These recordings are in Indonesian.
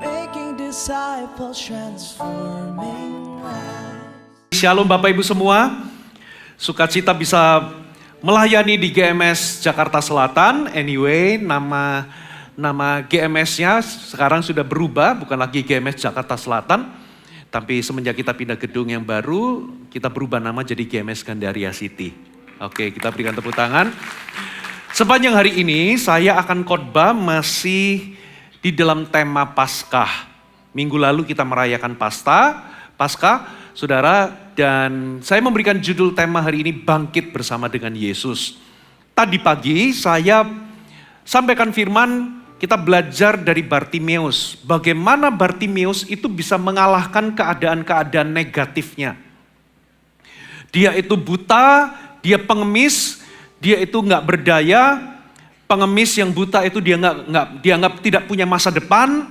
Making disciples, transforming lives. Shalom Bapak Ibu semua, sukacita bisa melayani di GMS Jakarta Selatan. Anyway, nama GMS-nya sekarang sudah berubah, bukan lagi GMS Jakarta Selatan. Tapi semenjak kita pindah gedung yang baru, kita berubah nama jadi GMS Gandaria City. Oke, kita berikan tepuk tangan. Sepanjang hari ini saya akan khotbah masih di dalam tema Paskah. Minggu lalu kita merayakan Paskah, saudara, dan saya memberikan judul tema hari ini Bangkit Bersama Dengan Yesus. Tadi pagi saya sampaikan firman, kita belajar dari Bartimeus. Bagaimana Bartimeus itu bisa mengalahkan keadaan-keadaan negatifnya. Dia itu buta, dia pengemis, dia itu nggak berdaya, pengemis yang buta itu dia dianggap tidak punya masa depan.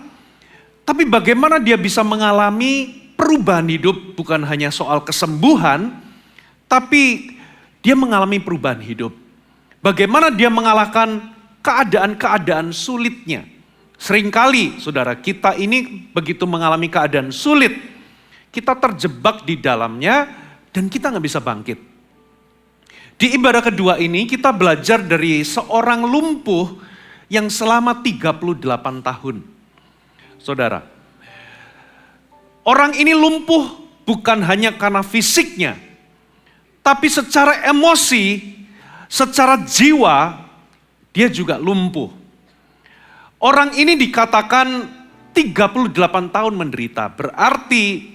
Tapi bagaimana dia bisa mengalami perubahan hidup, bukan hanya soal kesembuhan, tapi dia mengalami perubahan hidup. Bagaimana dia mengalahkan keadaan-keadaan sulitnya. Seringkali saudara kita ini begitu mengalami keadaan sulit, kita terjebak di dalamnya dan kita nggak bisa bangkit. Di ibadah kedua ini kita belajar dari seorang lumpuh yang selama 38 tahun. Saudara, orang ini lumpuh bukan hanya karena fisiknya, tapi secara emosi, secara jiwa, dia juga lumpuh. Orang ini dikatakan 38 tahun menderita, berarti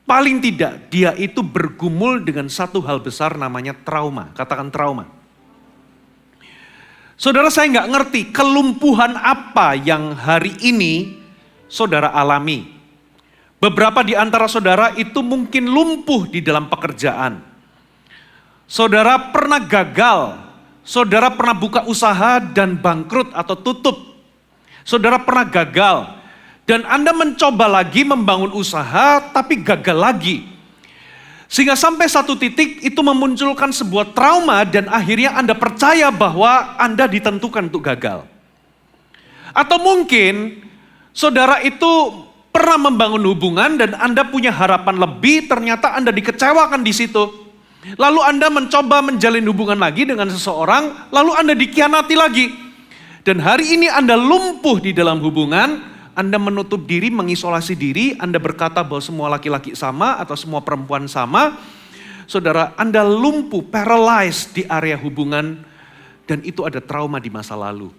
paling tidak dia itu bergumul dengan satu hal besar namanya trauma. Katakan trauma. Saudara, saya nggak ngerti kelumpuhan apa yang hari ini saudara alami. Beberapa di antara saudara itu mungkin lumpuh di dalam pekerjaan. Saudara pernah gagal, saudara pernah buka usaha dan bangkrut atau tutup. Saudara pernah gagal. Dan Anda mencoba lagi membangun usaha tapi gagal lagi. Sehingga sampai satu titik itu memunculkan sebuah trauma dan akhirnya Anda percaya bahwa Anda ditentukan untuk gagal. Atau mungkin saudara itu pernah membangun hubungan dan Anda punya harapan lebih, ternyata Anda dikecewakan di situ. Lalu Anda mencoba menjalin hubungan lagi dengan seseorang, lalu Anda dikhianati lagi. Dan hari ini Anda lumpuh di dalam hubungan, Anda menutup diri, mengisolasi diri, Anda berkata bahwa semua laki-laki sama atau semua perempuan sama. Saudara, Anda lumpuh, paralyzed di area hubungan, dan itu ada trauma di masa lalu.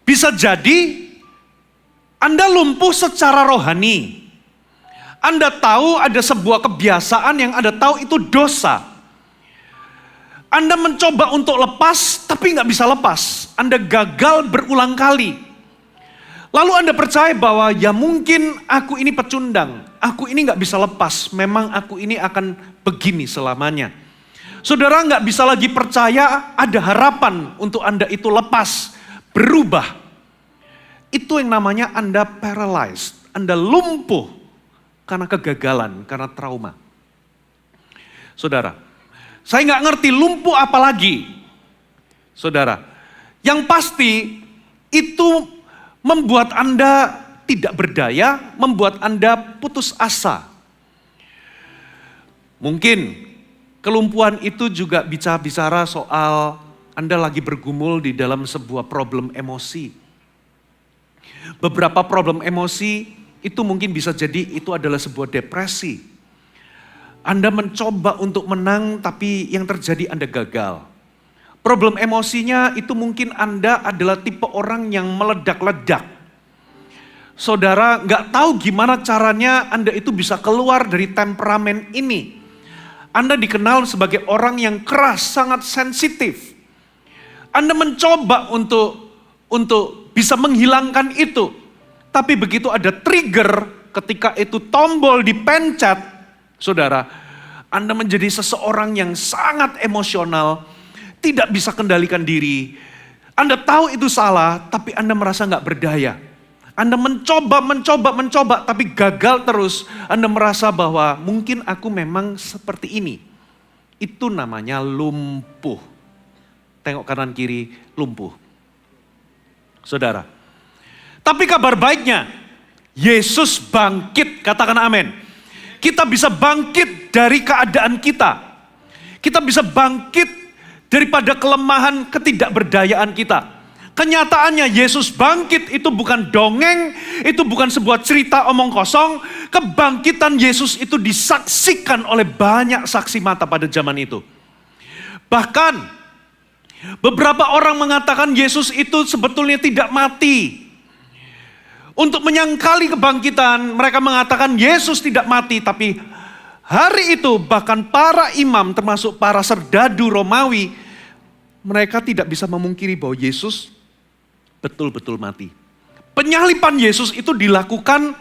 Bisa jadi Anda lumpuh secara rohani. Anda tahu ada sebuah kebiasaan yang Anda tahu itu dosa. Anda mencoba untuk lepas, tapi nggak bisa lepas. Anda gagal berulang kali. Lalu Anda percaya bahwa ya mungkin aku ini pecundang, aku ini nggak bisa lepas, memang aku ini akan begini selamanya. Saudara nggak bisa lagi percaya ada harapan untuk Anda itu lepas, berubah. Itu yang namanya Anda paralyzed, Anda lumpuh karena kegagalan, karena trauma. Saudara, saya nggak ngerti lumpuh apa lagi. Saudara, yang pasti itu membuat Anda tidak berdaya, membuat Anda putus asa. Mungkin kelumpuhan itu juga bicara soal Anda lagi bergumul di dalam sebuah problem emosi. Beberapa problem emosi itu mungkin bisa jadi itu adalah sebuah depresi. Anda mencoba untuk menang tapi yang terjadi Anda gagal. Problem emosinya itu mungkin Anda adalah tipe orang yang meledak-ledak. Saudara nggak tahu gimana caranya Anda itu bisa keluar dari temperamen ini. Anda dikenal sebagai orang yang keras, sangat sensitif. Anda mencoba untuk bisa menghilangkan itu. Tapi begitu ada trigger, ketika itu tombol dipencet, saudara, Anda menjadi seseorang yang sangat emosional, tidak bisa kendalikan diri. Anda tahu itu salah, tapi Anda merasa nggak berdaya. Anda mencoba, tapi gagal terus. Anda merasa bahwa mungkin aku memang seperti ini. Itu namanya lumpuh. Tengok kanan kiri, lumpuh. Saudara, Tapi kabar baiknya, Yesus bangkit, katakan amin. Kita bisa bangkit dari keadaan kita. Kita bisa bangkit daripada kelemahan ketidakberdayaan kita. Kenyataannya Yesus bangkit itu bukan dongeng, itu bukan sebuah cerita omong kosong. Kebangkitan Yesus itu disaksikan oleh banyak saksi mata pada zaman itu. Bahkan beberapa orang mengatakan Yesus itu sebetulnya tidak mati. Untuk menyangkali kebangkitan, mereka mengatakan Yesus tidak mati, tapi hari itu bahkan para imam termasuk para serdadu Romawi, mereka tidak bisa memungkiri bahwa Yesus betul-betul mati. Penyaliban Yesus itu dilakukan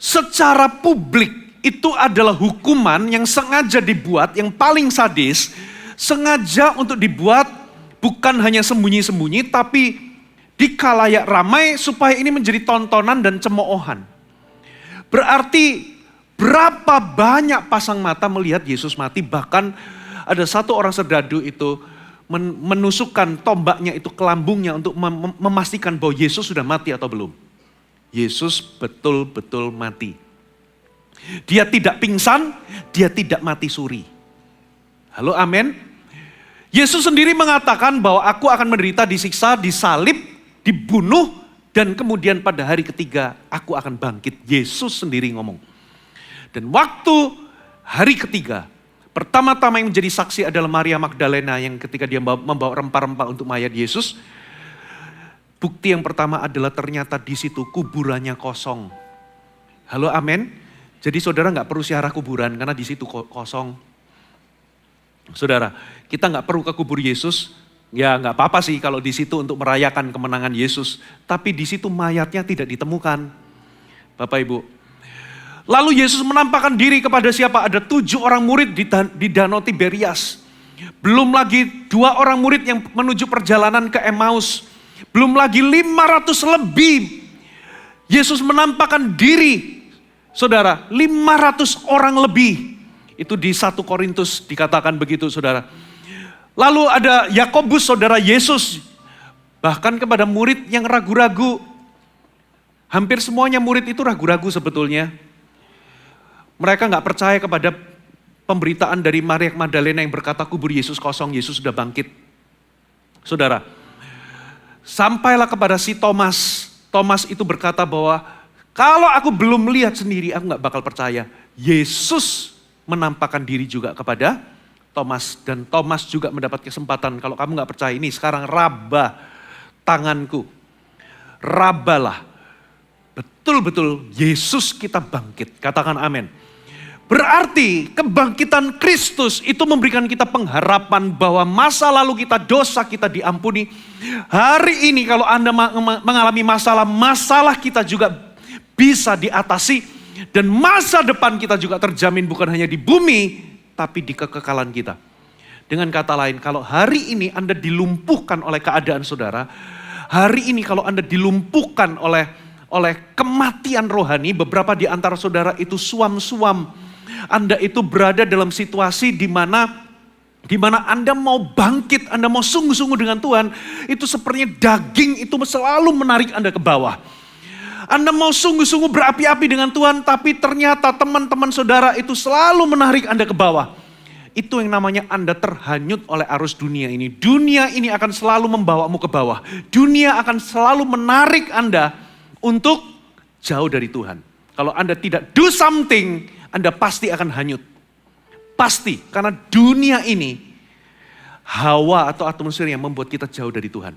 secara publik. Itu adalah hukuman yang sengaja dibuat, yang paling sadis, sengaja untuk dibuat bukan hanya sembunyi-sembunyi, tapi di khalayak ramai supaya ini menjadi tontonan dan cemoohan. Berarti berapa banyak pasang mata melihat Yesus mati, bahkan ada satu orang serdadu itu menusukkan tombaknya itu ke lambungnya untuk memastikan bahwa Yesus sudah mati atau belum. Yesus betul-betul mati. Dia tidak pingsan, dia tidak mati suri. Halo, amin. Yesus sendiri mengatakan bahwa aku akan menderita, disiksa, disalib, dibunuh, dan kemudian pada hari ketiga aku akan bangkit. Yesus sendiri ngomong. Dan waktu hari ketiga, pertama-tama yang menjadi saksi adalah Maria Magdalena yang ketika dia membawa rempah-rempah untuk mayat Yesus. Bukti yang pertama adalah ternyata di situ kuburannya kosong. Halo, amin. Jadi saudara nggak perlu ziarah kuburan karena di situ kosong. Saudara, kita nggak perlu ke kubur Yesus. Ya nggak apa-apa sih kalau di situ untuk merayakan kemenangan Yesus. Tapi di situ mayatnya tidak ditemukan. Bapak Ibu. Lalu Yesus menampakkan diri kepada siapa? Ada 7 orang murid di Danau Tiberias. Belum lagi 2 orang murid yang menuju perjalanan ke Emmaus. Belum lagi 500 lebih. Yesus menampakkan diri. Saudara, 500 orang lebih. Itu di 1 Korintus dikatakan begitu, saudara. Lalu ada Yakobus, saudara Yesus. Bahkan kepada murid yang ragu-ragu. Hampir semuanya murid itu ragu-ragu sebetulnya. Mereka nggak percaya kepada pemberitaan dari Maria Magdalena yang berkata kubur Yesus kosong, Yesus sudah bangkit. Saudara, sampailah kepada si Thomas. Thomas itu berkata bahwa kalau aku belum melihat sendiri, aku nggak bakal percaya. Yesus menampakkan diri juga kepada Thomas. Dan Thomas juga mendapat kesempatan, kalau kamu nggak percaya ini sekarang raba tanganku. Rabalah. Betul-betul Yesus kita bangkit. Katakan amin. Berarti kebangkitan Kristus itu memberikan kita pengharapan bahwa masa lalu kita, dosa kita diampuni. Hari ini kalau Anda mengalami masalah kita juga bisa diatasi. Dan masa depan kita juga terjamin bukan hanya di bumi, tapi di kekekalan kita. Dengan kata lain, kalau hari ini Anda dilumpuhkan oleh keadaan saudara, hari ini kalau Anda dilumpuhkan oleh kematian rohani, beberapa di antara saudara itu suam-suam. Anda itu berada dalam situasi di mana Anda mau bangkit, Anda mau sungguh-sungguh dengan Tuhan, itu sepertinya daging itu selalu menarik Anda ke bawah. Anda mau sungguh-sungguh berapi-api dengan Tuhan, tapi ternyata teman-teman saudara itu selalu menarik Anda ke bawah. Itu yang namanya Anda terhanyut oleh arus dunia ini. Dunia ini akan selalu membawamu ke bawah. Dunia akan selalu menarik Anda untuk jauh dari Tuhan. Kalau Anda tidak do something, Anda pasti akan hanyut. Pasti, karena dunia ini hawa atau atmosfer yang membuat kita jauh dari Tuhan.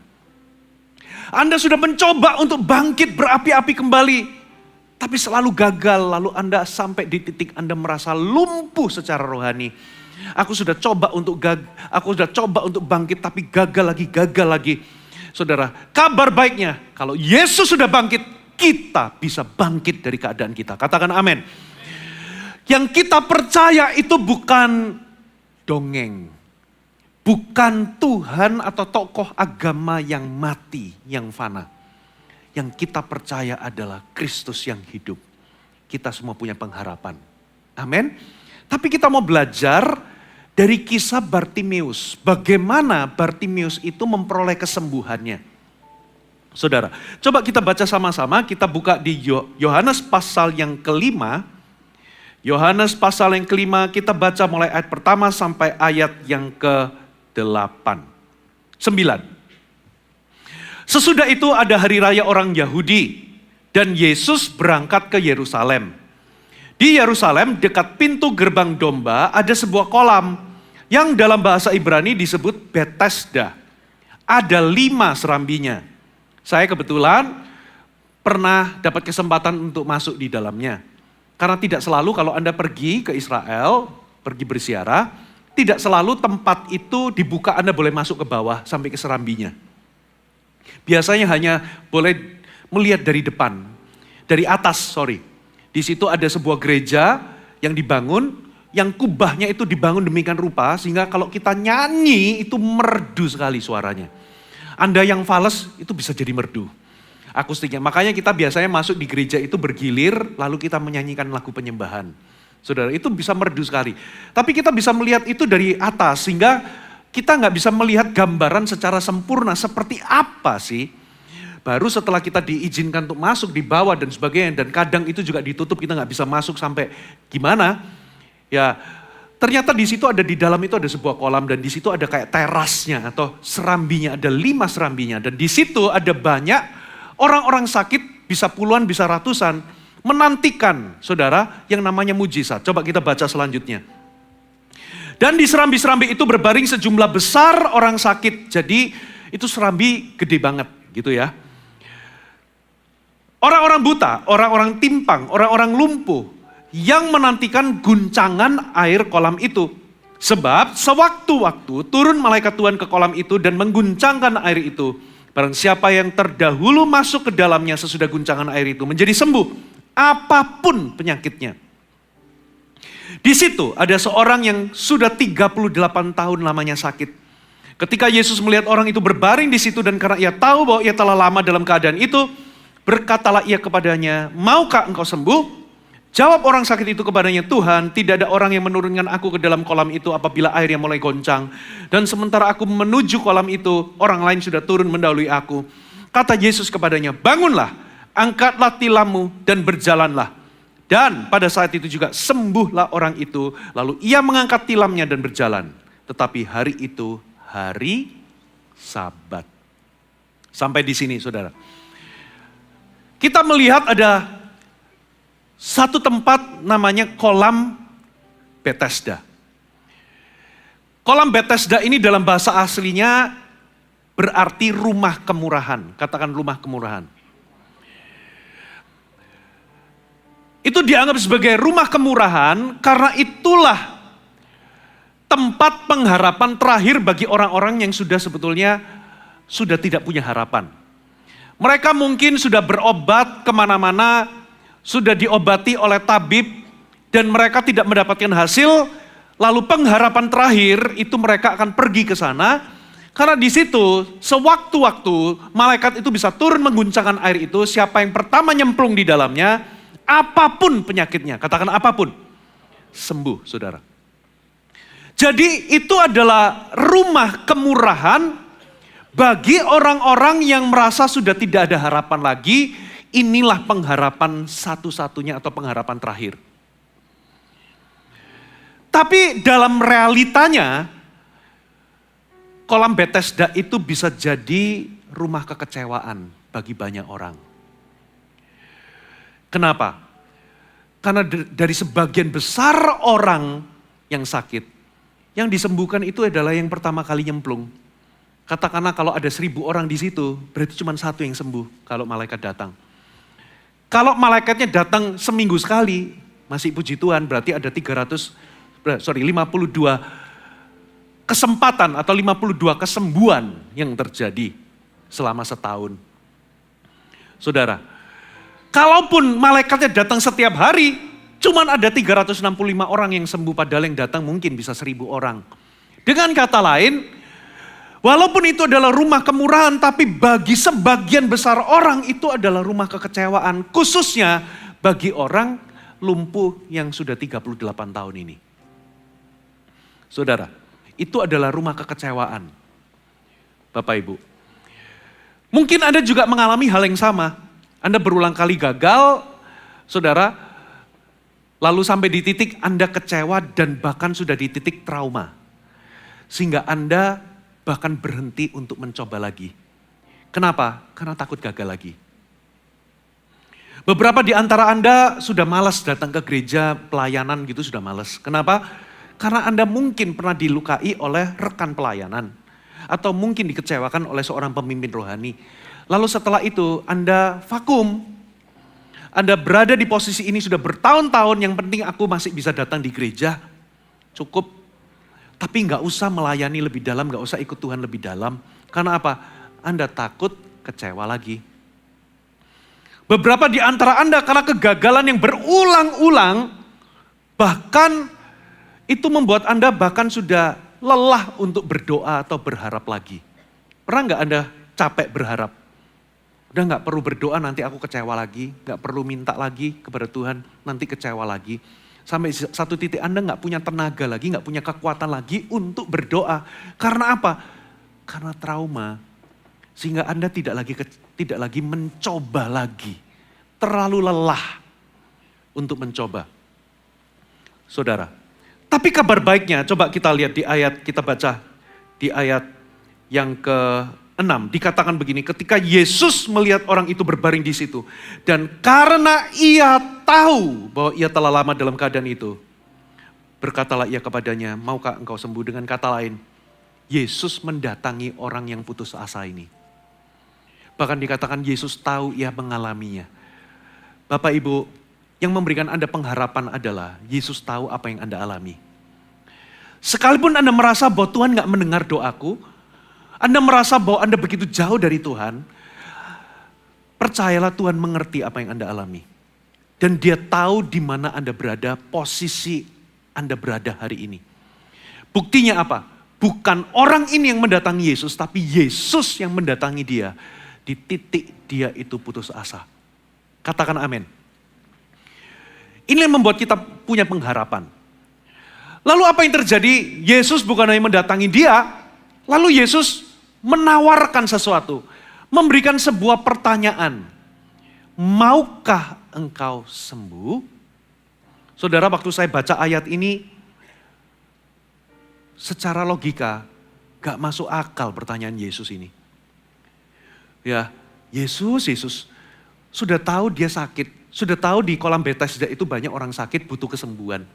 Anda sudah mencoba untuk bangkit berapi-api kembali, tapi selalu gagal. Lalu Anda sampai di titik Anda merasa lumpuh secara rohani. Aku sudah coba untuk bangkit, tapi gagal lagi. Saudara, kabar baiknya kalau Yesus sudah bangkit, kita bisa bangkit dari keadaan kita. Katakan amin. Yang kita percaya itu bukan dongeng. Bukan Tuhan atau tokoh agama yang mati, yang fana. Yang kita percaya adalah Kristus yang hidup. Kita semua punya pengharapan. Amin. Tapi kita mau belajar dari kisah Bartimeus. Bagaimana Bartimeus itu memperoleh kesembuhannya. Saudara, coba kita baca sama-sama, kita buka di Yohanes pasal yang kelima. Yohanes pasal yang kelima, kita baca mulai ayat pertama sampai ayat yang ke-8. 9. Sesudah itu ada hari raya orang Yahudi, dan Yesus berangkat ke Yerusalem. Di Yerusalem dekat pintu gerbang domba ada sebuah kolam yang dalam bahasa Ibrani disebut Bethesda. Ada 5 serambinya. Saya kebetulan pernah dapat kesempatan untuk masuk di dalamnya. Karena tidak selalu kalau Anda pergi ke Israel, pergi berziarah, tidak selalu tempat itu dibuka, Anda boleh masuk ke bawah sampai ke serambinya. Biasanya hanya boleh melihat dari depan, dari atas, Di situ ada sebuah gereja yang dibangun, yang kubahnya itu dibangun demikian rupa, sehingga kalau kita nyanyi itu merdu sekali suaranya. Anda yang fales itu bisa jadi merdu akustiknya. Makanya kita biasanya masuk di gereja itu bergilir, lalu kita menyanyikan lagu penyembahan. Saudara, itu bisa merdu sekali. Tapi kita bisa melihat itu dari atas, sehingga kita nggak bisa melihat gambaran secara sempurna seperti apa sih. Baru setelah kita diizinkan untuk masuk di bawah dan sebagainya, dan kadang itu juga ditutup, kita nggak bisa masuk sampai gimana. Ya, ternyata di situ ada, di dalam itu ada sebuah kolam, dan di situ ada kayak terasnya atau serambinya, ada 5 serambinya. Dan di situ ada banyak orang-orang sakit, bisa puluhan, bisa ratusan, menantikan saudara yang namanya mujizat. Coba kita baca selanjutnya. Dan di serambi-serambi itu berbaring sejumlah besar orang sakit. Jadi itu serambi gede banget gitu ya. Orang-orang buta, orang-orang timpang, orang-orang lumpuh yang menantikan guncangan air kolam itu. Sebab sewaktu-waktu turun malaikat Tuhan ke kolam itu dan mengguncangkan air itu. Barang siapa yang terdahulu masuk ke dalamnya sesudah guncangan air itu menjadi sembuh. Apapun penyakitnya. Di situ ada seorang yang sudah 38 tahun lamanya sakit. Ketika Yesus melihat orang itu berbaring di situ dan karena ia tahu bahwa ia telah lama dalam keadaan itu, berkatalah ia kepadanya, maukah engkau sembuh? Jawab orang sakit itu kepadanya, Tuhan, tidak ada orang yang menurunkan aku ke dalam kolam itu apabila airnya mulai goncang. Dan sementara aku menuju kolam itu, orang lain sudah turun mendahului aku. Kata Yesus kepadanya, bangunlah, angkatlah tilammu dan berjalanlah. Dan pada saat itu juga sembuhlah orang itu, lalu ia mengangkat tilamnya dan berjalan. Tetapi hari itu hari Sabat. Sampai di sini saudara. Kita melihat ada satu tempat namanya kolam Bethesda. Kolam Bethesda ini dalam bahasa aslinya berarti rumah kemurahan. Katakan rumah kemurahan. Itu dianggap sebagai rumah kemurahan karena itulah tempat pengharapan terakhir bagi orang-orang yang sudah sebetulnya sudah tidak punya harapan. Mereka mungkin sudah berobat kemana-mana, sudah diobati oleh tabib, dan mereka tidak mendapatkan hasil, lalu pengharapan terakhir itu mereka akan pergi ke sana, karena di situ sewaktu-waktu malaikat itu bisa turun mengguncangkan air itu, siapa yang pertama nyemplung di dalamnya, apapun penyakitnya, katakan apapun, sembuh saudara. Jadi itu adalah rumah kemurahan bagi orang-orang yang merasa sudah tidak ada harapan lagi. Inilah pengharapan satu-satunya atau pengharapan terakhir. Tapi dalam realitanya, kolam Bethesda itu bisa jadi rumah kekecewaan bagi banyak orang. Kenapa? Karena dari sebagian besar orang yang sakit, yang disembuhkan itu adalah yang pertama kali nyemplung. Katakanlah kalau ada 1.000 orang di situ, berarti cuma 1 yang sembuh kalau malaikat datang. Kalau malaikatnya datang seminggu sekali, masih puji Tuhan, berarti ada 52 kesempatan atau 52 kesembuhan yang terjadi selama setahun. Saudara, kalaupun malaikatnya datang setiap hari, cuman ada 365 orang yang sembuh, padahal yang datang mungkin bisa 1.000 orang. Dengan kata lain, walaupun itu adalah rumah kemurahan, tapi bagi sebagian besar orang itu adalah rumah kekecewaan. Khususnya bagi orang lumpuh yang sudah 38 tahun ini. Saudara, itu adalah rumah kekecewaan. Bapak Ibu. Mungkin Anda juga mengalami hal yang sama. Anda berulang kali gagal, saudara, lalu sampai di titik Anda kecewa dan bahkan sudah di titik trauma. Sehingga Anda bahkan berhenti untuk mencoba lagi. Kenapa? Karena takut gagal lagi. Beberapa di antara Anda sudah malas datang ke gereja pelayanan gitu, sudah malas. Kenapa? Karena Anda mungkin pernah dilukai oleh rekan pelayanan. Atau mungkin dikecewakan oleh seorang pemimpin rohani. Lalu setelah itu Anda vakum. Anda berada di posisi ini sudah bertahun-tahun, yang penting aku masih bisa datang di gereja. Cukup. Tapi gak usah melayani lebih dalam, gak usah ikut Tuhan lebih dalam. Karena apa? Anda takut kecewa lagi. Beberapa di antara Anda karena kegagalan yang berulang-ulang, bahkan itu membuat Anda bahkan sudah lelah untuk berdoa atau berharap lagi. Pernah gak Anda capek berharap? Udah gak perlu berdoa, nanti aku kecewa lagi. Gak perlu minta lagi kepada Tuhan, nanti kecewa lagi. Sampai satu titik Anda gak punya tenaga lagi, gak punya kekuatan lagi untuk berdoa. Karena apa? Karena trauma. Sehingga Anda tidak lagi mencoba lagi. Terlalu lelah untuk mencoba. Saudara, tapi kabar baiknya, coba kita lihat di ayat, kita baca di ayat yang ke-6. Dikatakan begini, ketika Yesus melihat orang itu berbaring di situ. Dan karena ia tahu bahwa ia telah lama dalam keadaan itu. Berkatalah ia kepadanya, maukah engkau sembuh? Dengan kata lain, Yesus mendatangi orang yang putus asa ini. Bahkan dikatakan Yesus tahu ia mengalaminya. Bapak Ibu, yang memberikan Anda pengharapan adalah Yesus tahu apa yang Anda alami. Sekalipun Anda merasa bahwa Tuhan gak mendengar doaku, Anda merasa bahwa Anda begitu jauh dari Tuhan, percayalah Tuhan mengerti apa yang Anda alami. Dan Dia tahu di mana Anda berada, posisi Anda berada hari ini. Buktinya apa? Bukan orang ini yang mendatangi Yesus, tapi Yesus yang mendatangi dia. Di titik dia itu putus asa. Katakan amin. Ini yang membuat kita punya pengharapan. Lalu apa yang terjadi? Yesus bukan hanya mendatangi dia, lalu Yesus menawarkan sesuatu. Memberikan sebuah pertanyaan. Maukah engkau sembuh? Saudara, waktu saya baca ayat ini, secara logika gak masuk akal pertanyaan Yesus ini. Ya, Yesus sudah tahu dia sakit. Sudah tahu di kolam Bethesda itu banyak orang sakit butuh kesembuhan.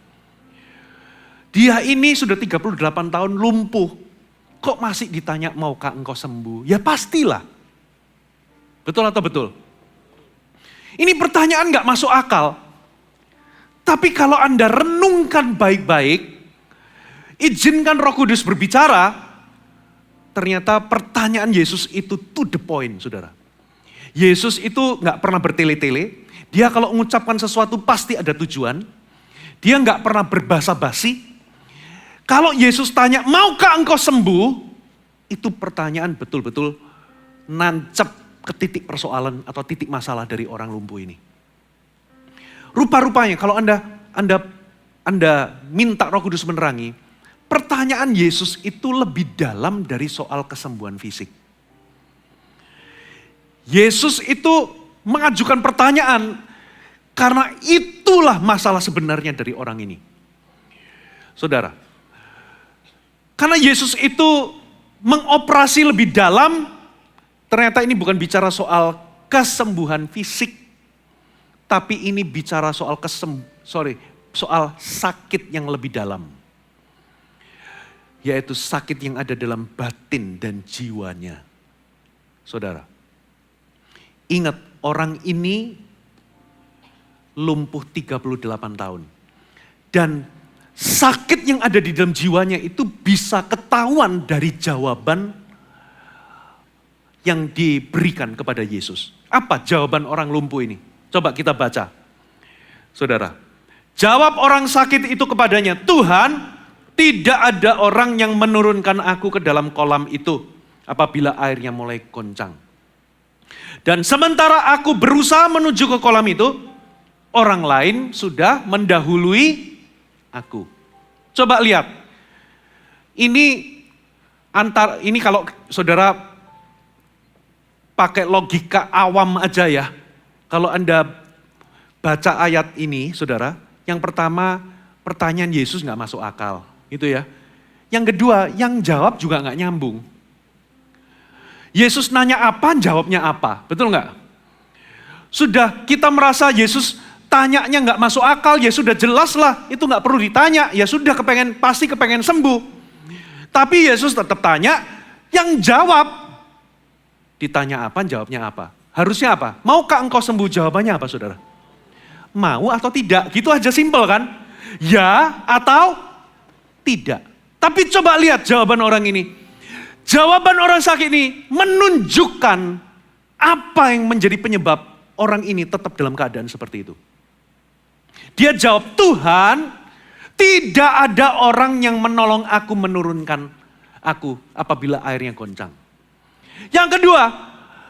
Dia ini sudah 38 tahun lumpuh. Kok masih ditanya maukah engkau sembuh? Ya pastilah. Betul atau betul? Ini pertanyaan gak masuk akal. Tapi kalau Anda renungkan baik-baik, izinkan Roh Kudus berbicara, ternyata pertanyaan Yesus itu to the point, saudara. Yesus itu gak pernah bertele-tele. Dia kalau mengucapkan sesuatu pasti ada tujuan. Dia gak pernah berbasa-basi. Kalau Yesus tanya, maukah engkau sembuh? Itu pertanyaan betul-betul nancep ke titik persoalan atau titik masalah dari orang lumpuh ini. Rupa-rupanya kalau Anda minta Roh Kudus menerangi, pertanyaan Yesus itu lebih dalam dari soal kesembuhan fisik. Yesus itu mengajukan pertanyaan karena itulah masalah sebenarnya dari orang ini. Saudara, karena Yesus itu mengoperasi lebih dalam, ternyata ini bukan bicara soal kesembuhan fisik, tapi ini bicara soal soal sakit yang lebih dalam. Yaitu sakit yang ada dalam batin dan jiwanya. Saudara, ingat orang ini lumpuh 38 tahun. Dan sakit yang ada di dalam jiwanya itu bisa ketahuan dari jawaban yang diberikan kepada Yesus. Apa jawaban orang lumpuh ini? Coba kita baca. Saudara, jawab orang sakit itu kepadanya, Tuhan, tidak ada orang yang menurunkan aku ke dalam kolam itu apabila airnya mulai goncang. Dan sementara aku berusaha menuju ke kolam itu, orang lain sudah mendahului aku. Coba lihat. Ini kalau saudara pakai logika awam aja ya. Kalau Anda baca ayat ini, saudara, yang pertama pertanyaan Yesus nggak masuk akal, gitu ya. Yang kedua, yang jawab juga nggak nyambung. Yesus nanya apa, jawabnya apa, betul nggak? Sudah kita merasa Yesus tanyanya nggak masuk akal, ya sudah jelas lah, itu nggak perlu ditanya, ya sudah pasti kepengen sembuh. Tapi Yesus tetap tanya, yang jawab, ditanya apa, jawabnya apa. Harusnya apa? Maukah engkau sembuh? Jawabannya apa, saudara? Mau atau tidak, gitu aja simpel kan? Ya atau tidak. Tapi coba lihat jawaban orang ini. Jawaban orang sakit ini menunjukkan apa yang menjadi penyebab orang ini tetap dalam keadaan seperti itu. Dia jawab, Tuhan, tidak ada orang yang menolong aku menurunkan aku apabila airnya goncang. Yang kedua,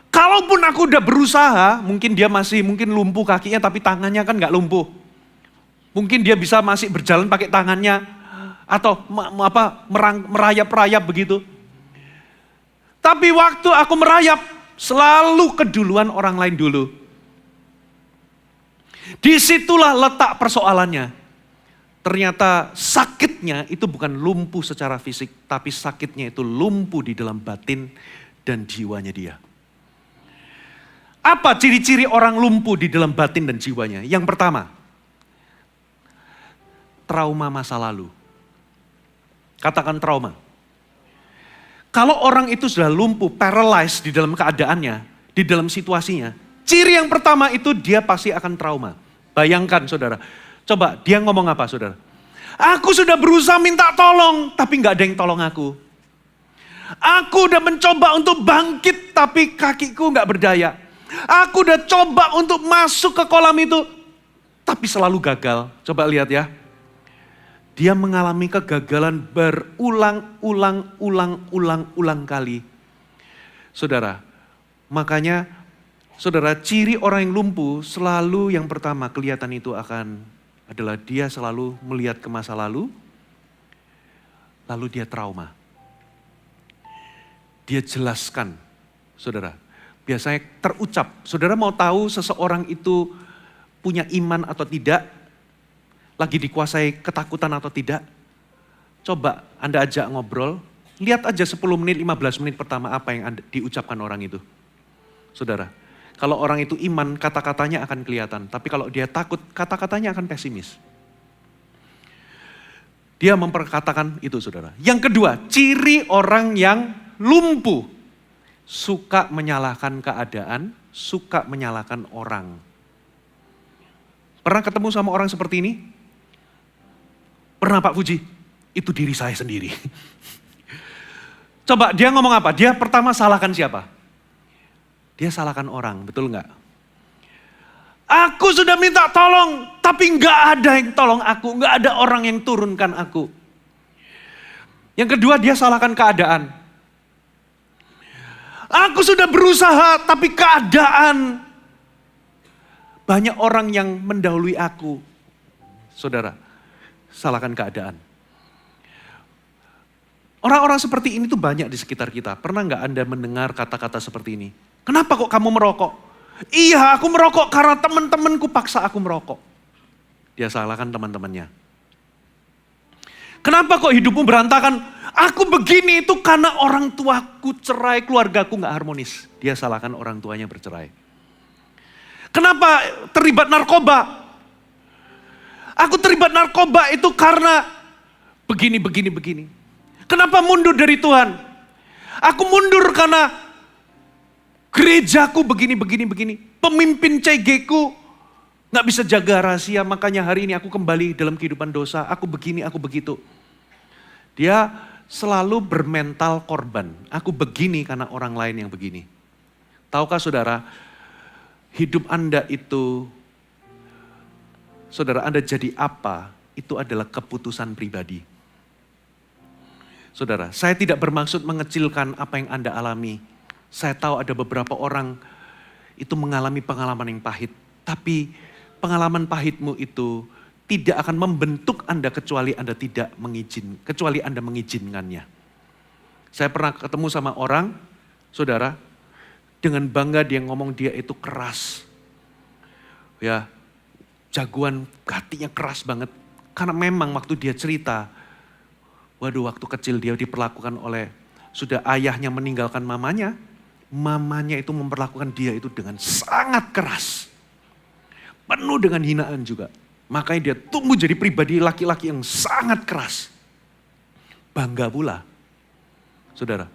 kalaupun aku udah berusaha, mungkin dia mungkin lumpuh kakinya tapi tangannya kan gak lumpuh. Mungkin dia bisa masih berjalan pakai tangannya atau merayap-rayap begitu. Tapi waktu aku merayap, selalu keduluan orang lain dulu. Disitulah letak persoalannya. Ternyata sakitnya itu bukan lumpuh secara fisik, tapi sakitnya itu lumpuh di dalam batin dan jiwanya dia. Apa ciri-ciri orang lumpuh di dalam batin dan jiwanya? Yang pertama, trauma masa lalu. Katakan trauma. Kalau orang itu sudah lumpuh, paralyzed di dalam keadaannya, di dalam situasinya, ciri yang pertama itu dia pasti akan trauma. Bayangkan saudara, coba dia ngomong apa saudara? Aku sudah berusaha minta tolong, tapi gak ada yang tolong aku. Aku udah mencoba untuk bangkit, tapi kakiku gak berdaya. Aku udah coba untuk masuk ke kolam itu, tapi selalu gagal. Coba lihat ya. Dia mengalami kegagalan berulang-ulang kali. Saudara, makanya saudara, ciri orang yang lumpuh selalu yang pertama kelihatan itu adalah dia selalu melihat ke masa lalu, lalu dia trauma. Dia jelaskan, saudara, biasanya terucap. Saudara mau tahu seseorang itu punya iman atau tidak? Lagi dikuasai ketakutan atau tidak? Coba Anda ajak ngobrol, lihat aja 10 menit, 15 menit pertama apa yang diucapkan orang itu. Saudara, kalau orang itu iman, kata-katanya akan kelihatan. Tapi kalau dia takut, kata-katanya akan pesimis. Dia memperkatakan itu saudara. Yang kedua, ciri orang yang lumpuh. Suka menyalahkan keadaan, suka menyalahkan orang. Pernah ketemu sama orang seperti ini? Pernah Pak Puji? Itu diri saya sendiri. Coba dia ngomong apa? Dia pertama salahkan siapa? Dia salahkan orang, betul nggak? Aku sudah minta tolong, tapi nggak ada yang tolong aku, nggak ada orang yang turunkan aku. Yang kedua dia salahkan keadaan. Aku sudah berusaha, tapi keadaan banyak orang yang mendahului aku. Saudara, salahkan keadaan. Orang-orang seperti ini tuh banyak di sekitar kita. Pernah nggak Anda mendengar kata-kata seperti ini? Kenapa kok kamu merokok? Iya, aku merokok karena teman-temanku paksa aku merokok. Dia salahkan teman-temannya. Kenapa kok hidupmu berantakan? Aku begini itu karena orang tuaku cerai, keluargaku gak harmonis. Dia salahkan orang tuanya bercerai. Kenapa terlibat narkoba? Aku terlibat narkoba itu karena begini. Kenapa mundur dari Tuhan? Aku mundur karena gerejaku begini. Pemimpin CG ku gak bisa jaga rahasia, makanya hari ini aku kembali dalam kehidupan dosa. Aku begini, aku begitu. Dia selalu bermental korban. Aku begini karena orang lain yang begini. Tahukah saudara, hidup Anda itu, saudara Anda jadi apa, itu adalah keputusan pribadi. Saudara, saya tidak bermaksud mengecilkan apa yang Anda alami. Saya tahu ada beberapa orang itu mengalami pengalaman yang pahit. Tapi pengalaman pahitmu itu tidak akan membentuk Anda kecuali Anda mengizinkannya. Saya pernah ketemu sama orang, saudara, Dengan bangga dia ngomong dia itu keras. Ya, jagoan hatinya keras banget. Karena memang waktu dia cerita, waduh waktu kecil dia diperlakukan oleh, sudah ayahnya meninggalkan mamanya itu memperlakukan dia itu dengan sangat keras. Penuh dengan hinaan juga. Makanya dia tumbuh jadi pribadi laki-laki yang sangat keras. Bangga pula. Saudara.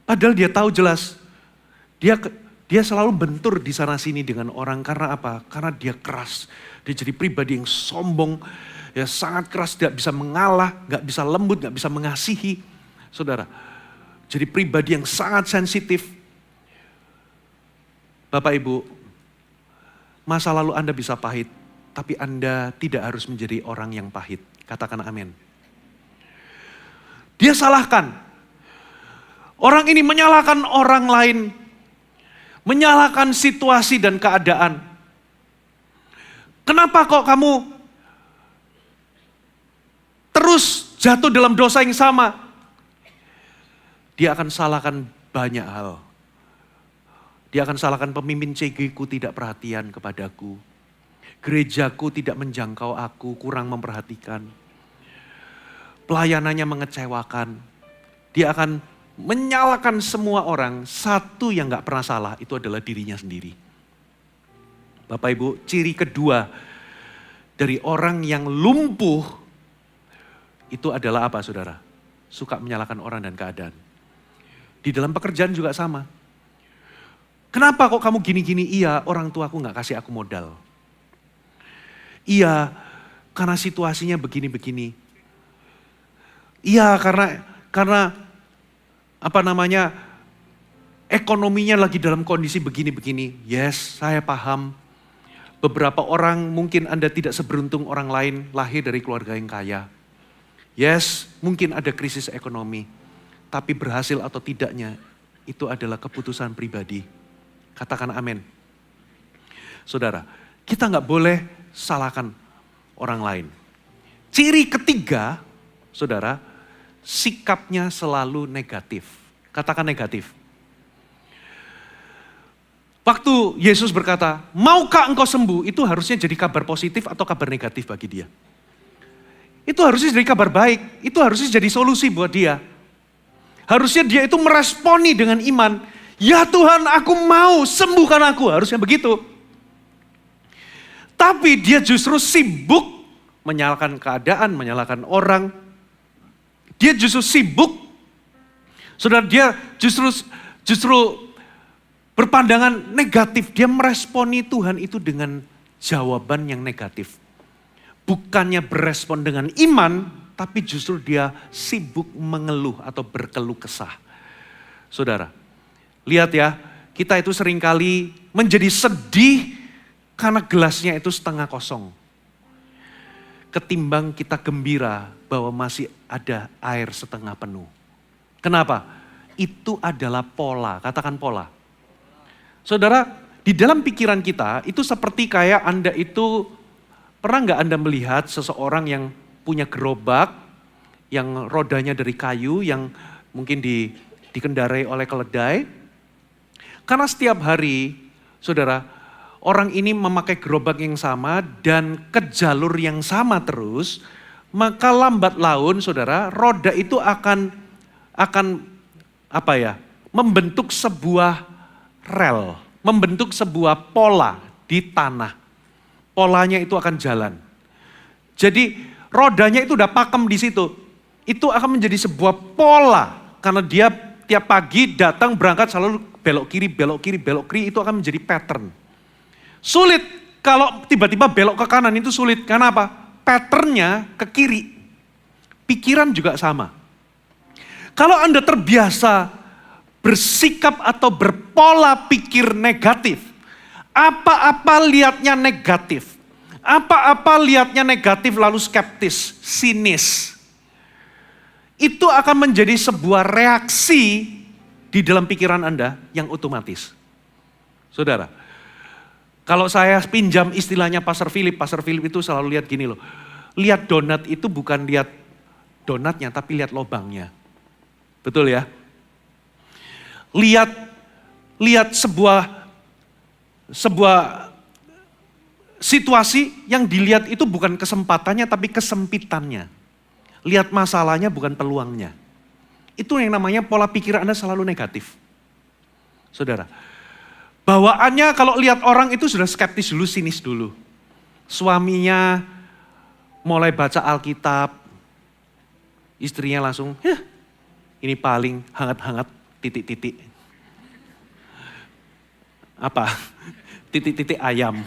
Padahal dia tahu jelas. Dia selalu bentur di sana sini dengan orang. Karena apa? Karena dia keras. Dia jadi pribadi yang sombong. Ya sangat keras. Tidak bisa mengalah. Gak bisa lembut. Gak bisa mengasihi. Saudara. Jadi pribadi yang sangat sensitif. Bapak Ibu. Masa lalu Anda bisa pahit. Tapi Anda tidak harus menjadi orang yang pahit. Katakan amin. Dia salahkan. Orang ini menyalahkan orang lain. Menyalahkan situasi dan keadaan. Kenapa kok kamu terus jatuh dalam dosa yang sama? Dia akan salahkan banyak hal. Dia akan salahkan pemimpin CG ku tidak perhatian kepadaku. Gerejaku tidak menjangkau aku, kurang memperhatikan. Pelayanannya mengecewakan. Dia akan menyalahkan semua orang. Satu yang gak pernah salah itu adalah dirinya sendiri. Bapak Ibu, ciri kedua dari orang yang lumpuh itu adalah apa saudara? Suka menyalahkan orang dan keadaan. Di dalam pekerjaan juga sama. Kenapa kok kamu gini-gini? Iya, orang tuaku gak kasih aku modal. Iya, karena situasinya begini-begini. Iya, karena apa namanya? Ekonominya lagi dalam kondisi begini-begini. Yes, saya paham. Beberapa orang mungkin Anda tidak seberuntung orang lain lahir dari keluarga yang kaya. Yes, mungkin ada krisis ekonomi. Tapi berhasil atau tidaknya itu adalah keputusan pribadi. Katakan amin. Saudara, kita gak boleh salahkan orang lain. Ciri ketiga, saudara, sikapnya selalu negatif. Katakan negatif. Waktu Yesus berkata, maukah engkau sembuh? Itu harusnya jadi kabar positif atau kabar negatif bagi dia. Itu harusnya jadi kabar baik. Itu harusnya jadi solusi buat dia. Harusnya dia itu meresponi dengan iman. Ya Tuhan, aku mau, sembuhkan aku. Harusnya begitu. Tapi dia justru sibuk menyalahkan keadaan, menyalahkan orang. Dia justru sibuk. Saudara, dia justru berpandangan negatif. Dia meresponi Tuhan itu dengan jawaban yang negatif. Bukannya berespon dengan iman, tapi justru dia sibuk mengeluh atau berkeluh kesah. Saudara, lihat ya, kita itu seringkali menjadi sedih karena gelasnya itu setengah kosong. Ketimbang kita gembira bahwa masih ada air setengah penuh. Kenapa? Itu adalah pola, katakan pola. Saudara, di dalam pikiran kita itu seperti kayak Anda itu, pernah nggak Anda melihat seseorang yang punya gerobak, yang rodanya dari kayu, yang mungkin dikendarai oleh keledai. Karena setiap hari, saudara, orang ini memakai gerobak yang sama dan ke jalur yang sama terus, maka lambat laun, saudara, roda itu akan apa ya? Membentuk sebuah rel, membentuk sebuah pola di tanah. Polanya itu akan jalan. Jadi rodanya itu udah pakem di situ. Itu akan menjadi sebuah pola karena dia tiap pagi datang berangkat selalu belok kiri, belok kiri, belok kiri, itu akan menjadi pattern. Sulit kalau tiba-tiba belok ke kanan, itu sulit. Karena apa? Patternnya ke kiri. Pikiran juga sama. Kalau Anda terbiasa bersikap atau berpola pikir negatif, apa-apa lihatnya negatif. Apa-apa lihatnya negatif lalu skeptis, sinis. Itu akan menjadi sebuah reaksi di dalam pikiran Anda yang otomatis. Saudara, kalau saya pinjam istilahnya Pastor Philip itu selalu lihat gini loh. Lihat donat itu bukan lihat donatnya, tapi lihat lobangnya. Betul ya? Lihat lihat sebuah situasi yang dilihat itu bukan kesempatannya tapi kesempitannya. Lihat masalahnya bukan peluangnya. Itu yang namanya pola pikir Anda selalu negatif. Saudara, bawaannya kalau lihat orang itu sudah skeptis dulu, sinis dulu. Suaminya mulai baca Alkitab, istrinya langsung, ini paling hangat-hangat titik-titik. Apa? Titik-titik ayam.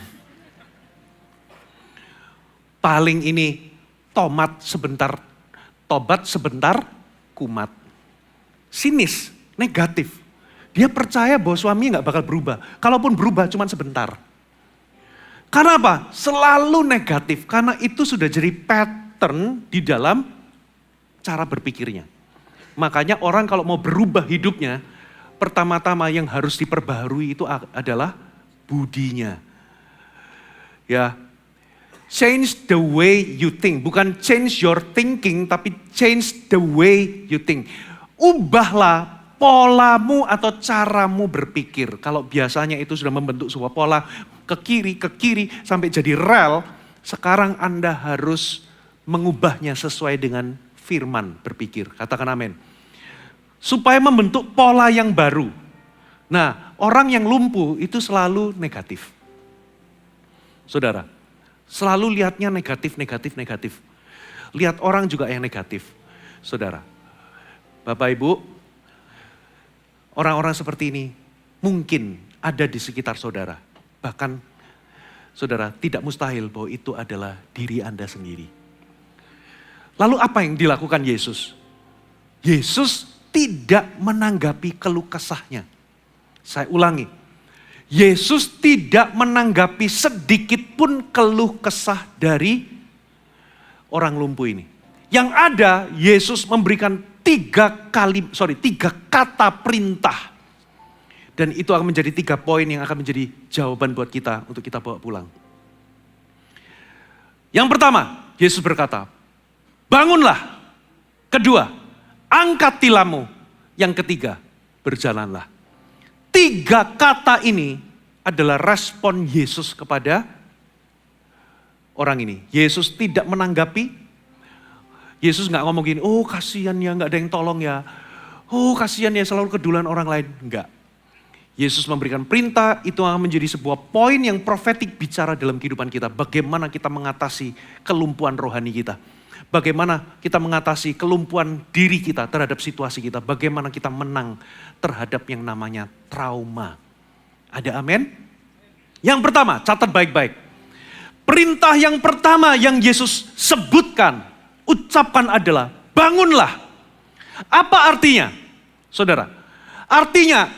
Paling ini tomat sebentar, tobat sebentar, kumat. Sinis, negatif. Dia percaya bahwa suaminya gak bakal berubah. Kalaupun berubah cuma sebentar. Karena apa? Selalu negatif. Karena itu sudah jadi pattern di dalam cara berpikirnya. Makanya orang kalau mau berubah hidupnya, pertama-tama yang harus diperbaharui itu adalah budinya. Ya, change the way you think. Bukan change your thinking, tapi change the way you think. Ubahlah polamu atau caramu berpikir. Kalau biasanya itu sudah membentuk sebuah pola ke kiri, sampai jadi rel. Sekarang Anda harus mengubahnya sesuai dengan firman berpikir. Katakan amin. Supaya membentuk pola yang baru. Nah, orang yang lumpuh itu selalu negatif. Saudara, selalu lihatnya negatif. Lihat orang juga yang negatif. Saudara, Bapak Ibu, orang-orang seperti ini mungkin ada di sekitar saudara. Bahkan saudara tidak mustahil bahwa itu adalah diri Anda sendiri. Lalu apa yang dilakukan Yesus? Yesus tidak menanggapi keluh kesahnya. Saya ulangi. Yesus tidak menanggapi sedikit pun keluh kesah dari orang lumpuh ini. Yang ada Yesus memberikan tiga kata perintah. Dan itu akan menjadi 3 poin yang akan menjadi jawaban buat kita untuk kita bawa pulang. Yang pertama, Yesus berkata, bangunlah. Kedua, angkat tilammu. Yang ketiga, berjalanlah. 3 kata ini adalah respon Yesus kepada orang ini. Yesus tidak menanggapi. Yesus gak ngomong gini, oh kasihan ya gak ada yang tolong ya. Oh kasihan ya selalu kedulan orang lain. Enggak. Yesus memberikan perintah, itu akan menjadi sebuah poin yang profetik bicara dalam kehidupan kita. Bagaimana kita mengatasi kelumpuhan rohani kita. Bagaimana kita mengatasi kelumpuhan diri kita terhadap situasi kita. Bagaimana kita menang terhadap yang namanya trauma. Ada amin? Yang pertama, catat baik-baik. Perintah yang pertama yang Yesus sebutkan, ucapkan adalah bangunlah. Apa artinya? Saudara, artinya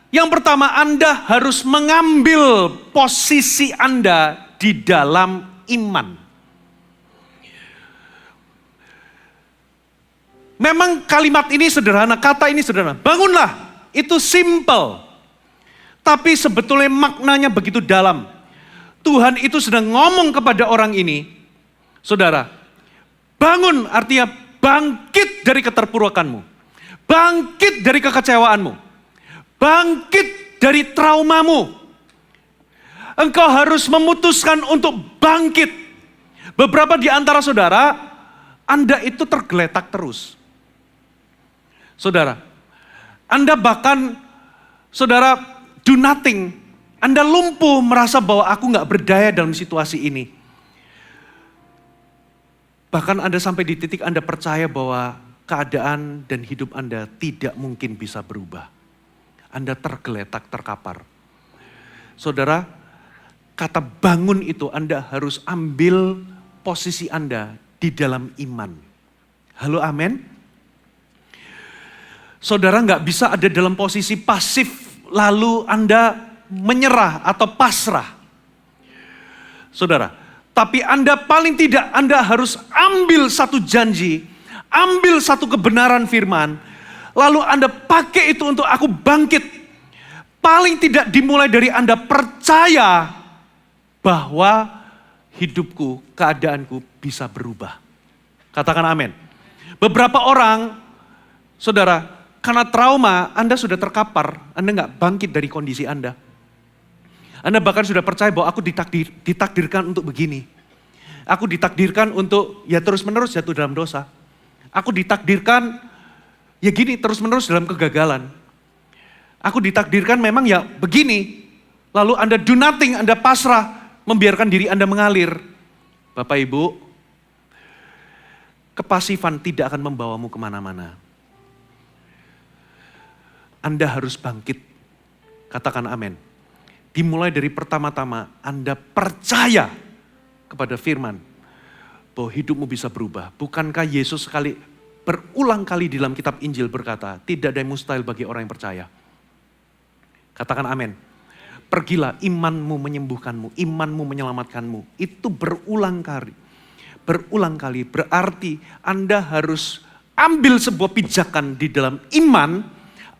yang pertama Anda harus mengambil posisi Anda di dalam iman. Memang kalimat ini sederhana, kata ini sederhana. Bangunlah, itu simple. Tapi sebetulnya maknanya begitu dalam. Tuhan itu sedang ngomong kepada orang ini. Saudara, bangun artinya bangkit dari keterpurukanmu. Bangkit dari kekecewaanmu. Bangkit dari traumamu. Engkau harus memutuskan untuk bangkit. Beberapa di antara saudara, Anda itu tergeletak terus. Saudara, Anda bahkan, saudara, do nothing. Anda lumpuh merasa bahwa aku gak berdaya dalam situasi ini. Bahkan Anda sampai di titik Anda percaya bahwa keadaan dan hidup Anda tidak mungkin bisa berubah. Anda tergeletak, terkapar. Saudara, kata bangun itu Anda harus ambil posisi Anda di dalam iman. Halo, amin? Saudara nggak bisa ada dalam posisi pasif lalu Anda menyerah atau pasrah. Saudara, tapi Anda paling tidak Anda harus ambil satu janji, ambil satu kebenaran firman, lalu Anda pakai itu untuk aku bangkit. Paling tidak dimulai dari Anda percaya bahwa hidupku, keadaanku bisa berubah. Katakan amin. Beberapa orang, saudara, karena trauma, Anda sudah terkapar, Anda nggak bangkit dari kondisi Anda. Anda bahkan sudah percaya bahwa aku ditakdirkan untuk begini. Aku ditakdirkan untuk ya terus-menerus jatuh dalam dosa. Aku ditakdirkan ya gini terus-menerus dalam kegagalan. Aku ditakdirkan memang ya begini. Lalu Anda do nothing, Anda pasrah, membiarkan diri Anda mengalir. Bapak Ibu, kepasifan tidak akan membawamu kemana-mana. Anda harus bangkit. Katakan amin. Dimulai dari pertama-tama Anda percaya kepada firman bahwa hidupmu bisa berubah. Bukankah Yesus berulang kali di dalam kitab Injil berkata, tidak ada yang mustahil bagi orang yang percaya. Katakan amin. Pergilah, imanmu menyembuhkanmu, imanmu menyelamatkanmu. Itu berulang kali. Berulang kali berarti Anda harus ambil sebuah pijakan di dalam iman,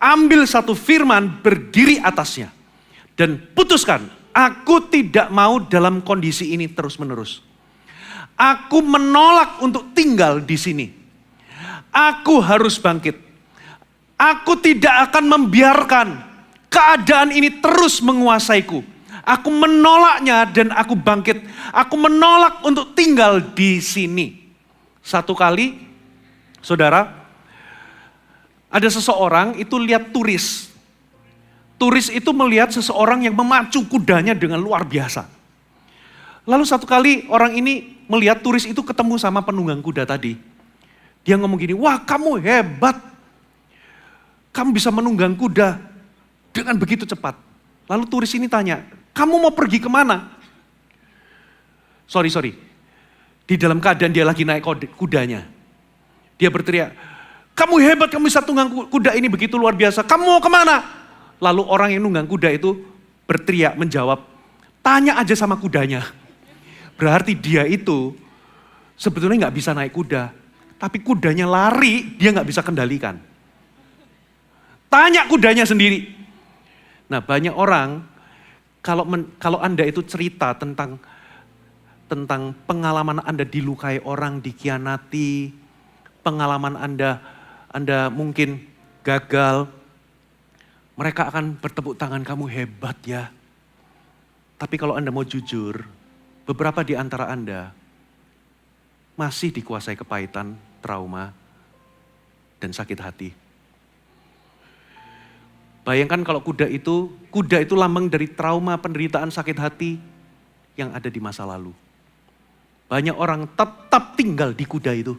ambil satu firman, berdiri atasnya. Dan putuskan, aku tidak mau dalam kondisi ini terus-menerus. Aku menolak untuk tinggal di sini. Aku harus bangkit. Aku tidak akan membiarkan keadaan ini terus menguasaiku. Aku menolaknya dan aku bangkit. Aku menolak untuk tinggal di sini. Satu kali, saudara, ada seseorang itu lihat turis. Turis itu melihat seseorang yang memacu kudanya dengan luar biasa. Lalu satu kali orang ini melihat turis itu ketemu sama penunggang kuda tadi. Dia ngomong gini, wah kamu hebat. Kamu bisa menunggang kuda dengan begitu cepat. Lalu turis ini tanya, kamu mau pergi kemana? Sorry. Di dalam keadaan dia lagi naik kudanya. Dia berteriak, kamu hebat, kamu bisa tunggang kuda ini begitu luar biasa. Kamu mau kemana? Lalu orang yang nunggang kuda itu berteriak menjawab, tanya aja sama kudanya. Berarti dia itu sebetulnya nggak bisa naik kuda. Tapi kudanya lari, dia nggak bisa kendalikan. Tanya kudanya sendiri. Nah banyak orang, kalau Anda itu cerita tentang pengalaman Anda dilukai orang, dikhianati, pengalaman Anda mungkin gagal, mereka akan bertepuk tangan, kamu hebat ya. Tapi kalau Anda mau jujur, beberapa di antara Anda masih dikuasai kepahitan, trauma, dan sakit hati. Bayangkan kalau kuda itu lambang dari trauma, penderitaan, sakit hati yang ada di masa lalu. Banyak orang tetap tinggal di kuda itu.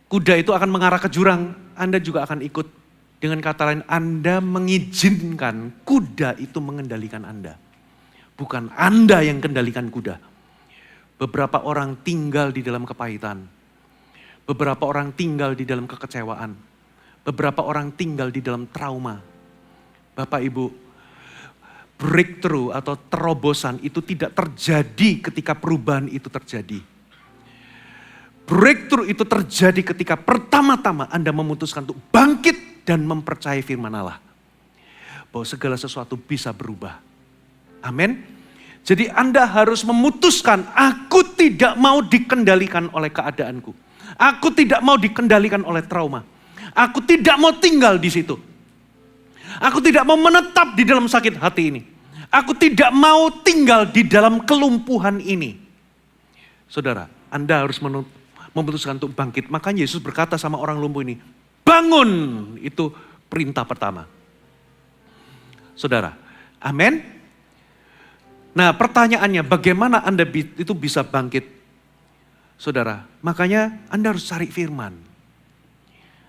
Kuda itu akan mengarah ke jurang, Anda juga akan ikut. Dengan kata lain, Anda mengizinkan kuda itu mengendalikan Anda. Bukan Anda yang kendalikan kuda. Beberapa orang tinggal di dalam kepahitan. Beberapa orang tinggal di dalam kekecewaan. Beberapa orang tinggal di dalam trauma. Bapak Ibu, breakthrough atau terobosan itu tidak terjadi ketika perubahan itu terjadi. Breakthrough itu terjadi ketika pertama-tama Anda memutuskan untuk bangkit dan mempercayai firman Allah. Bahwa segala sesuatu bisa berubah. Amin. Jadi Anda harus memutuskan, aku tidak mau dikendalikan oleh keadaanku. Aku tidak mau dikendalikan oleh trauma. Aku tidak mau tinggal di situ. Aku tidak mau menetap di dalam sakit hati ini. Aku tidak mau tinggal di dalam kelumpuhan ini. Saudara, Anda harus memutuskan untuk bangkit. Makanya Yesus berkata sama orang lumpuh ini, bangun, itu perintah pertama. Saudara, amin. Nah pertanyaannya, bagaimana Anda itu bisa bangkit? Saudara, makanya Anda harus cari firman.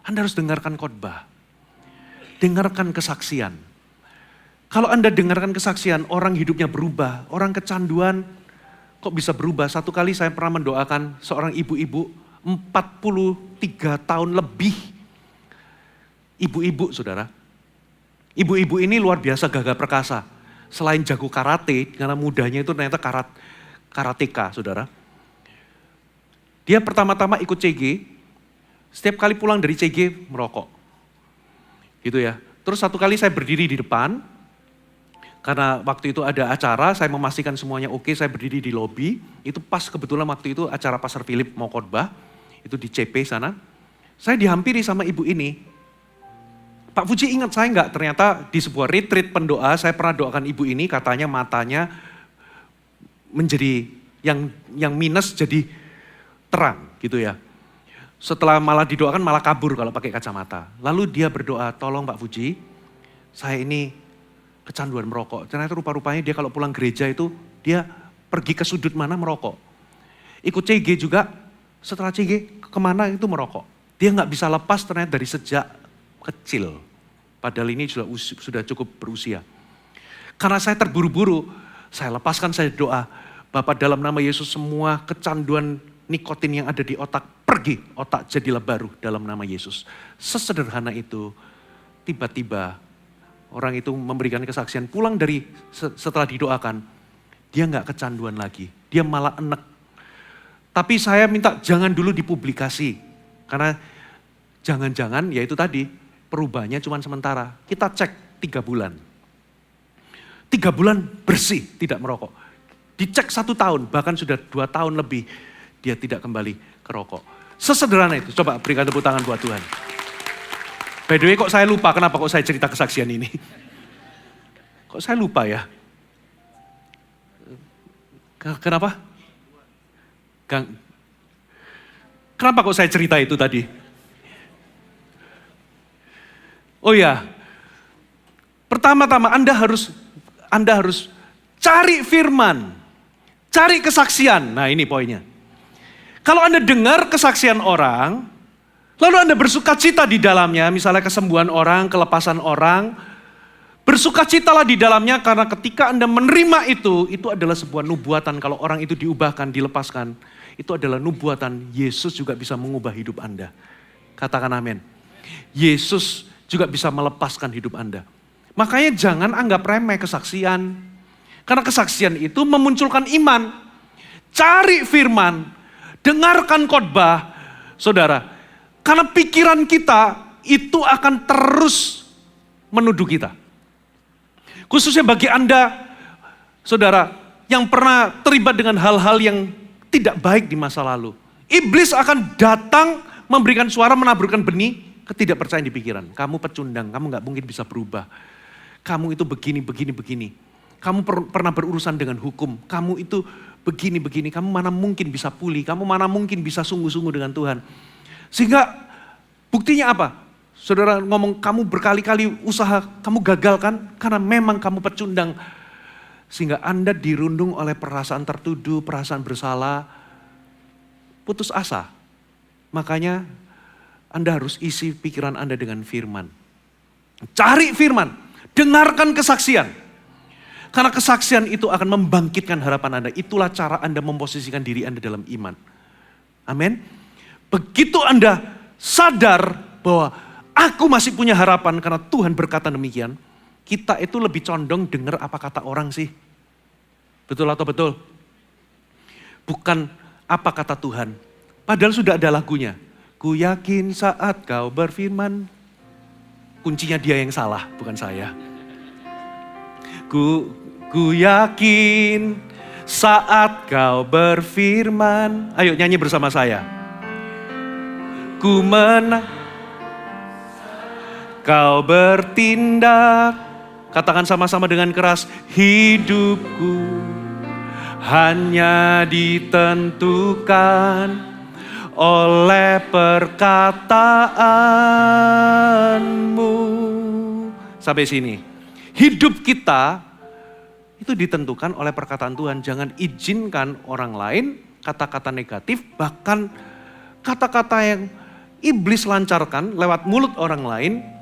Anda harus dengarkan khotbah. Dengarkan kesaksian. Kalau Anda dengarkan kesaksian, orang hidupnya berubah. Orang kecanduan kok bisa berubah. Satu kali saya pernah mendoakan seorang ibu-ibu 43 tahun lebih. Ibu-ibu saudara. Ibu-ibu ini luar biasa gagah perkasa. Selain jago karate, karena mudanya itu ternyata karateka saudara. Dia pertama-tama ikut CG, setiap kali pulang dari CG merokok. Gitu ya. Terus satu kali saya berdiri di depan, karena waktu itu ada acara, saya memastikan semuanya oke, saya berdiri di lobi. Itu pas kebetulan waktu itu acara Pastor Philip mau khotbah, itu di CP sana. Saya dihampiri sama ibu ini. Pak Puji ingat saya enggak, ternyata di sebuah retreat pendoa, saya pernah doakan ibu ini, katanya matanya menjadi yang minus jadi terang gitu ya. Setelah malah didoakan malah kabur kalau pakai kacamata. Lalu dia berdoa, tolong Pak Puji, saya ini kecanduan merokok. Ternyata rupa-rupanya dia kalau pulang gereja itu, dia pergi ke sudut mana merokok. Ikut CG juga, setelah CG kemana itu merokok. Dia nggak bisa lepas ternyata dari sejak kecil. Padahal ini sudah cukup berusia. Karena saya terburu-buru, saya lepaskan, saya doa. Bapak dalam nama Yesus semua kecanduan nikotin yang ada di otak, pergi. Otak jadilah baru dalam nama Yesus. Sesederhana itu, tiba-tiba orang itu memberikan kesaksian pulang dari setelah didoakan. Dia nggak kecanduan lagi, dia malah enek. Tapi saya minta jangan dulu dipublikasi. Karena jangan-jangan ya itu tadi, perubahannya cuma sementara. Kita cek 3 bulan. 3 bulan bersih, tidak merokok. Dicek 1 tahun, bahkan sudah 2 tahun lebih, dia tidak kembali ke rokok. Sesederhana itu, coba berikan tepuk tangan buat Tuhan. By the way kok saya lupa, kenapa kok saya cerita kesaksian ini? Kok saya lupa ya? Kenapa? Kenapa kok saya cerita itu tadi? Oh ya, pertama-tama Anda harus cari firman, cari kesaksian. Nah ini poinnya. Kalau Anda dengar kesaksian orang, lalu Anda bersukacita di dalamnya, misalnya kesembuhan orang, kelepasan orang, bersukacitalah di dalamnya karena ketika Anda menerima itu adalah sebuah nubuatan. Kalau orang itu diubahkan, dilepaskan, itu adalah nubuatan. Yesus juga bisa mengubah hidup Anda. Katakan amin. Yesus juga bisa melepaskan hidup Anda. Makanya jangan anggap remeh kesaksian. Karena kesaksian itu memunculkan iman. Cari firman, dengarkan khotbah, saudara. Karena pikiran kita itu akan terus menuduh kita. Khususnya bagi Anda, saudara, yang pernah terlibat dengan hal-hal yang tidak baik di masa lalu. Iblis akan datang memberikan suara, menaburkan benih ketidakpercayaan di pikiran. Kamu pecundang, kamu gak mungkin bisa berubah. Kamu itu begini, begini, begini. Kamu pernah berurusan dengan hukum. Kamu itu begini, begini. Kamu mana mungkin bisa pulih. Kamu mana mungkin bisa sungguh-sungguh dengan Tuhan. Sehingga buktinya apa? Saudara ngomong kamu berkali-kali usaha, kamu gagal kan? Karena memang kamu pecundang. Sehingga Anda dirundung oleh perasaan tertuduh, perasaan bersalah, putus asa. Makanya Anda harus isi pikiran Anda dengan firman. Cari firman, dengarkan kesaksian. Karena kesaksian itu akan membangkitkan harapan Anda. Itulah cara Anda memposisikan diri Anda dalam iman. Amin. Begitu Anda sadar bahwa aku masih punya harapan karena Tuhan berkata demikian. Kita itu lebih condong dengar apa kata orang sih. Betul atau betul? Bukan apa kata Tuhan. Padahal sudah ada lagunya. Ku yakin saat kau berfirman. Kuncinya dia yang salah, bukan saya. Ku yakin saat kau berfirman. Ayo nyanyi bersama saya. Ku menang. Kau bertindak, katakan sama-sama dengan keras, hidupku hanya ditentukan oleh perkataanmu. Sampai sini. Hidup kita itu ditentukan oleh perkataan Tuhan. Jangan izinkan orang lain, kata-kata negatif, bahkan kata-kata yang iblis lancarkan lewat mulut orang lain,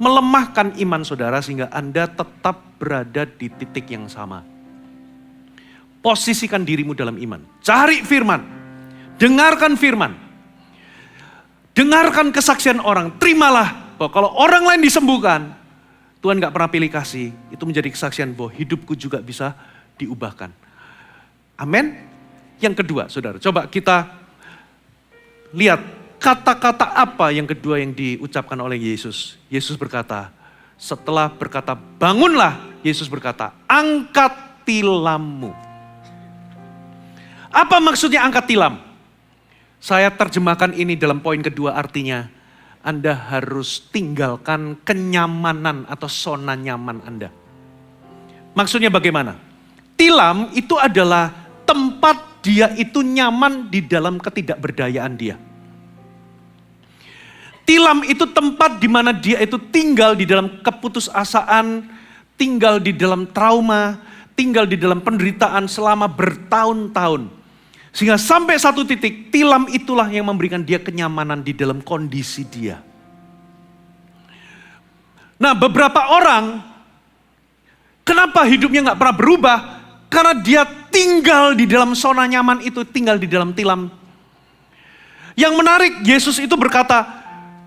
melemahkan iman saudara sehingga Anda tetap berada di titik yang sama. Posisikan dirimu dalam iman. Cari firman. Dengarkan firman. Dengarkan kesaksian orang. Terimalah bahwa kalau orang lain disembuhkan, Tuhan gak pernah pilih kasih. Itu menjadi kesaksian bahwa hidupku juga bisa diubahkan. Amin. Yang kedua saudara, coba kita lihat. Kata-kata apa yang kedua yang diucapkan oleh Yesus? Yesus berkata, setelah berkata bangunlah, Yesus berkata, angkat tilammu. Apa maksudnya angkat tilam? Saya terjemahkan ini dalam poin kedua, artinya Anda harus tinggalkan kenyamanan atau zona nyaman Anda. Maksudnya bagaimana? Tilam itu adalah tempat dia itu nyaman di dalam ketidakberdayaan dia. Tilam itu tempat di mana dia itu tinggal di dalam keputusasaan, tinggal di dalam trauma, tinggal di dalam penderitaan selama bertahun-tahun. Sehingga sampai satu titik, tilam itulah yang memberikan dia kenyamanan di dalam kondisi dia. Nah, beberapa orang, kenapa hidupnya gak pernah berubah? Karena dia tinggal di dalam zona nyaman itu, tinggal di dalam tilam. Yang menarik, Yesus itu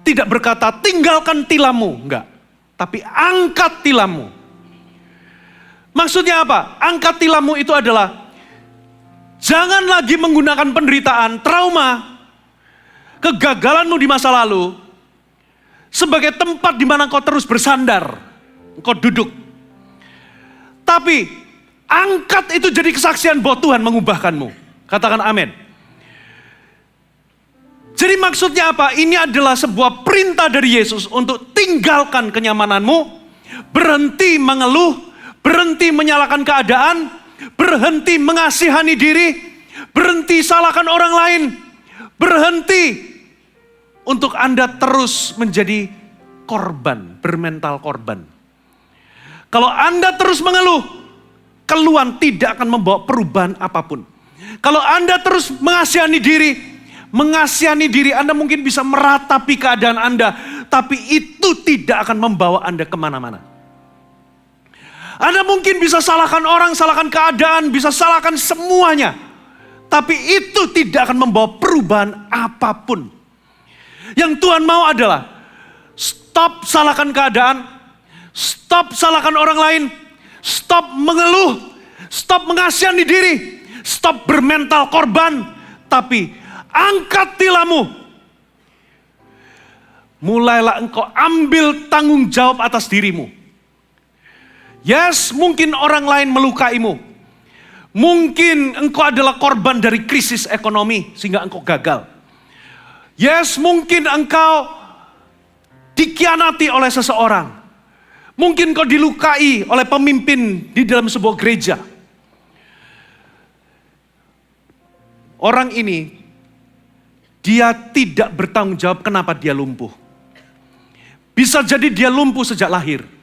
tidak berkata tinggalkan tilammu, enggak. Tapi angkat tilammu. Maksudnya apa? Angkat tilammu itu adalah jangan lagi menggunakan penderitaan, trauma, kegagalanmu di masa lalu sebagai tempat di mana kau terus bersandar, kau duduk. Tapi angkat itu jadi kesaksian bahwa Tuhan mengubahkanmu. Katakan amin. Jadi maksudnya apa? Ini adalah sebuah perintah dari Yesus untuk tinggalkan kenyamananmu, berhenti mengeluh, berhenti menyalahkan keadaan, berhenti mengasihani diri, berhenti salahkan orang lain, berhenti untuk Anda terus menjadi korban, bermental korban. Kalau Anda terus mengeluh, keluhan tidak akan membawa perubahan apapun. Kalau Anda terus mengasihani diri Anda mungkin bisa meratapi keadaan Anda, tapi itu tidak akan membawa Anda kemana-mana. Anda mungkin bisa salahkan orang, salahkan keadaan, bisa salahkan semuanya, tapi itu tidak akan membawa perubahan apapun. Yang Tuhan mau adalah stop salahkan keadaan, stop salahkan orang lain, stop mengeluh, stop mengasihani diri, stop bermental korban, tapi angkat tilammu. Mulailah engkau ambil tanggung jawab atas dirimu. Yes, mungkin orang lain melukaimu. Mungkin engkau adalah korban dari krisis ekonomi sehingga engkau gagal. Yes, mungkin engkau dikhianati oleh seseorang. Mungkin engkau dilukai oleh pemimpin di dalam sebuah gereja. Orang ini dia tidak bertanggung jawab kenapa dia lumpuh. Bisa jadi dia lumpuh sejak lahir.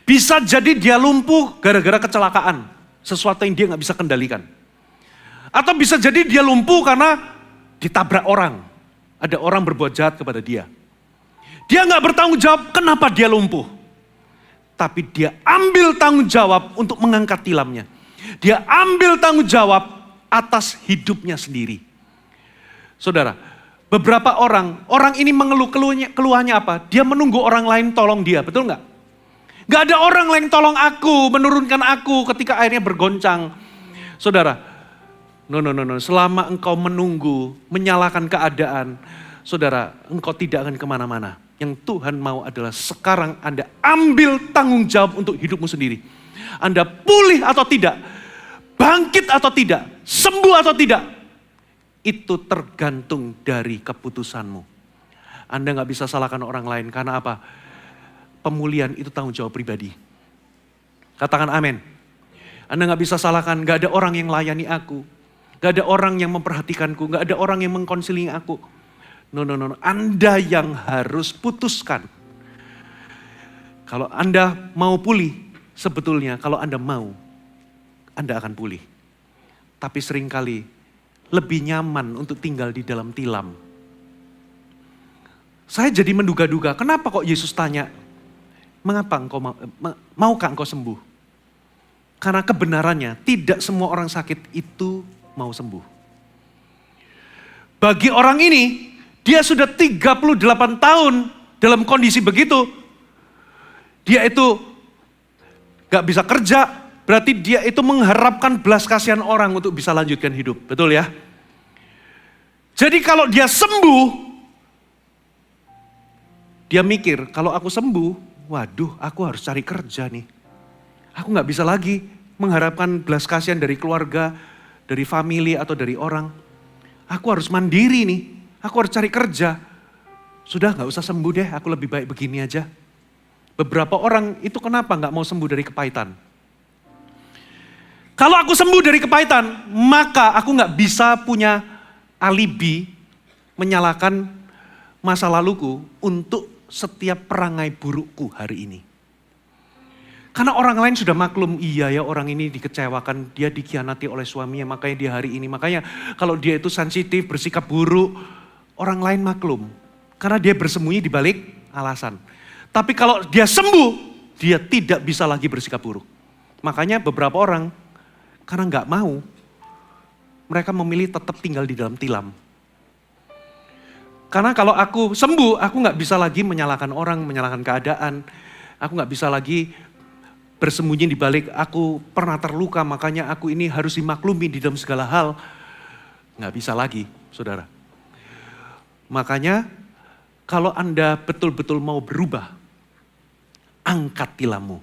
Bisa jadi dia lumpuh gara-gara kecelakaan. Sesuatu yang dia gak bisa kendalikan. Atau bisa jadi dia lumpuh karena ditabrak orang. Ada orang berbuat jahat kepada dia. Dia gak bertanggung jawab kenapa dia lumpuh. Tapi dia ambil tanggung jawab untuk mengangkat tilamnya. Dia ambil tanggung jawab atas hidupnya sendiri. Saudara, beberapa orang ini mengeluh keluhannya apa? Dia menunggu orang lain tolong dia, betul nggak? Nggak ada orang lain tolong aku, menurunkan aku ketika airnya bergoncang. Saudara, no. Selama engkau menunggu, menyalahkan keadaan, saudara, engkau tidak akan kemana-mana. Yang Tuhan mau adalah sekarang Anda ambil tanggung jawab untuk hidupmu sendiri. Anda pulih atau tidak, bangkit atau tidak, sembuh atau tidak, itu tergantung dari keputusanmu. Anda gak bisa salahkan orang lain, karena apa? Pemulihan itu tanggung jawab pribadi. Katakan amin. Anda gak bisa salahkan, gak ada orang yang layani aku. Gak ada orang yang memperhatikanku, gak ada orang yang mengkonseling aku. No. Anda yang harus putuskan. Kalau Anda mau pulih, sebetulnya kalau Anda mau, Anda akan pulih. Tapi seringkali lebih nyaman untuk tinggal di dalam tilam. Saya jadi menduga-duga, kenapa kok Yesus tanya, mengapa engkau maukah engkau sembuh? Karena kebenarannya, tidak semua orang sakit itu mau sembuh. Bagi orang ini, dia sudah 38 tahun dalam kondisi begitu. Dia itu gak bisa kerja, berarti dia itu mengharapkan belas kasihan orang untuk bisa lanjutkan hidup. Betul ya? Jadi kalau dia sembuh, dia mikir, kalau aku sembuh, waduh aku harus cari kerja nih. Aku gak bisa lagi mengharapkan belas kasihan dari keluarga, dari family atau dari orang. aku harus mandiri nih, aku harus cari kerja. Sudah gak usah sembuh deh, aku lebih baik begini aja. Beberapa orang itu kenapa gak mau sembuh dari kepahitan? Kalau aku sembuh dari kepahitan, maka aku gak bisa punya alibi menyalahkan masa laluku untuk setiap perangai burukku hari ini. Karena orang lain sudah maklum, iya ya orang ini dikecewakan, dia dikhianati oleh suaminya, makanya dia hari ini. Makanya kalau dia itu sensitif, bersikap buruk, orang lain maklum. Karena dia bersembunyi di balik alasan. Tapi kalau dia sembuh, dia tidak bisa lagi bersikap buruk. Makanya beberapa orang, karena nggak mau, mereka memilih tetap tinggal di dalam tilam. Karena kalau aku sembuh, aku nggak bisa lagi menyalahkan orang, menyalahkan keadaan. Aku nggak bisa lagi bersembunyi di balik aku pernah terluka, makanya aku ini harus dimaklumi di dalam segala hal. Nggak bisa lagi, saudara. Makanya kalau Anda betul-betul mau berubah, angkat tilammu.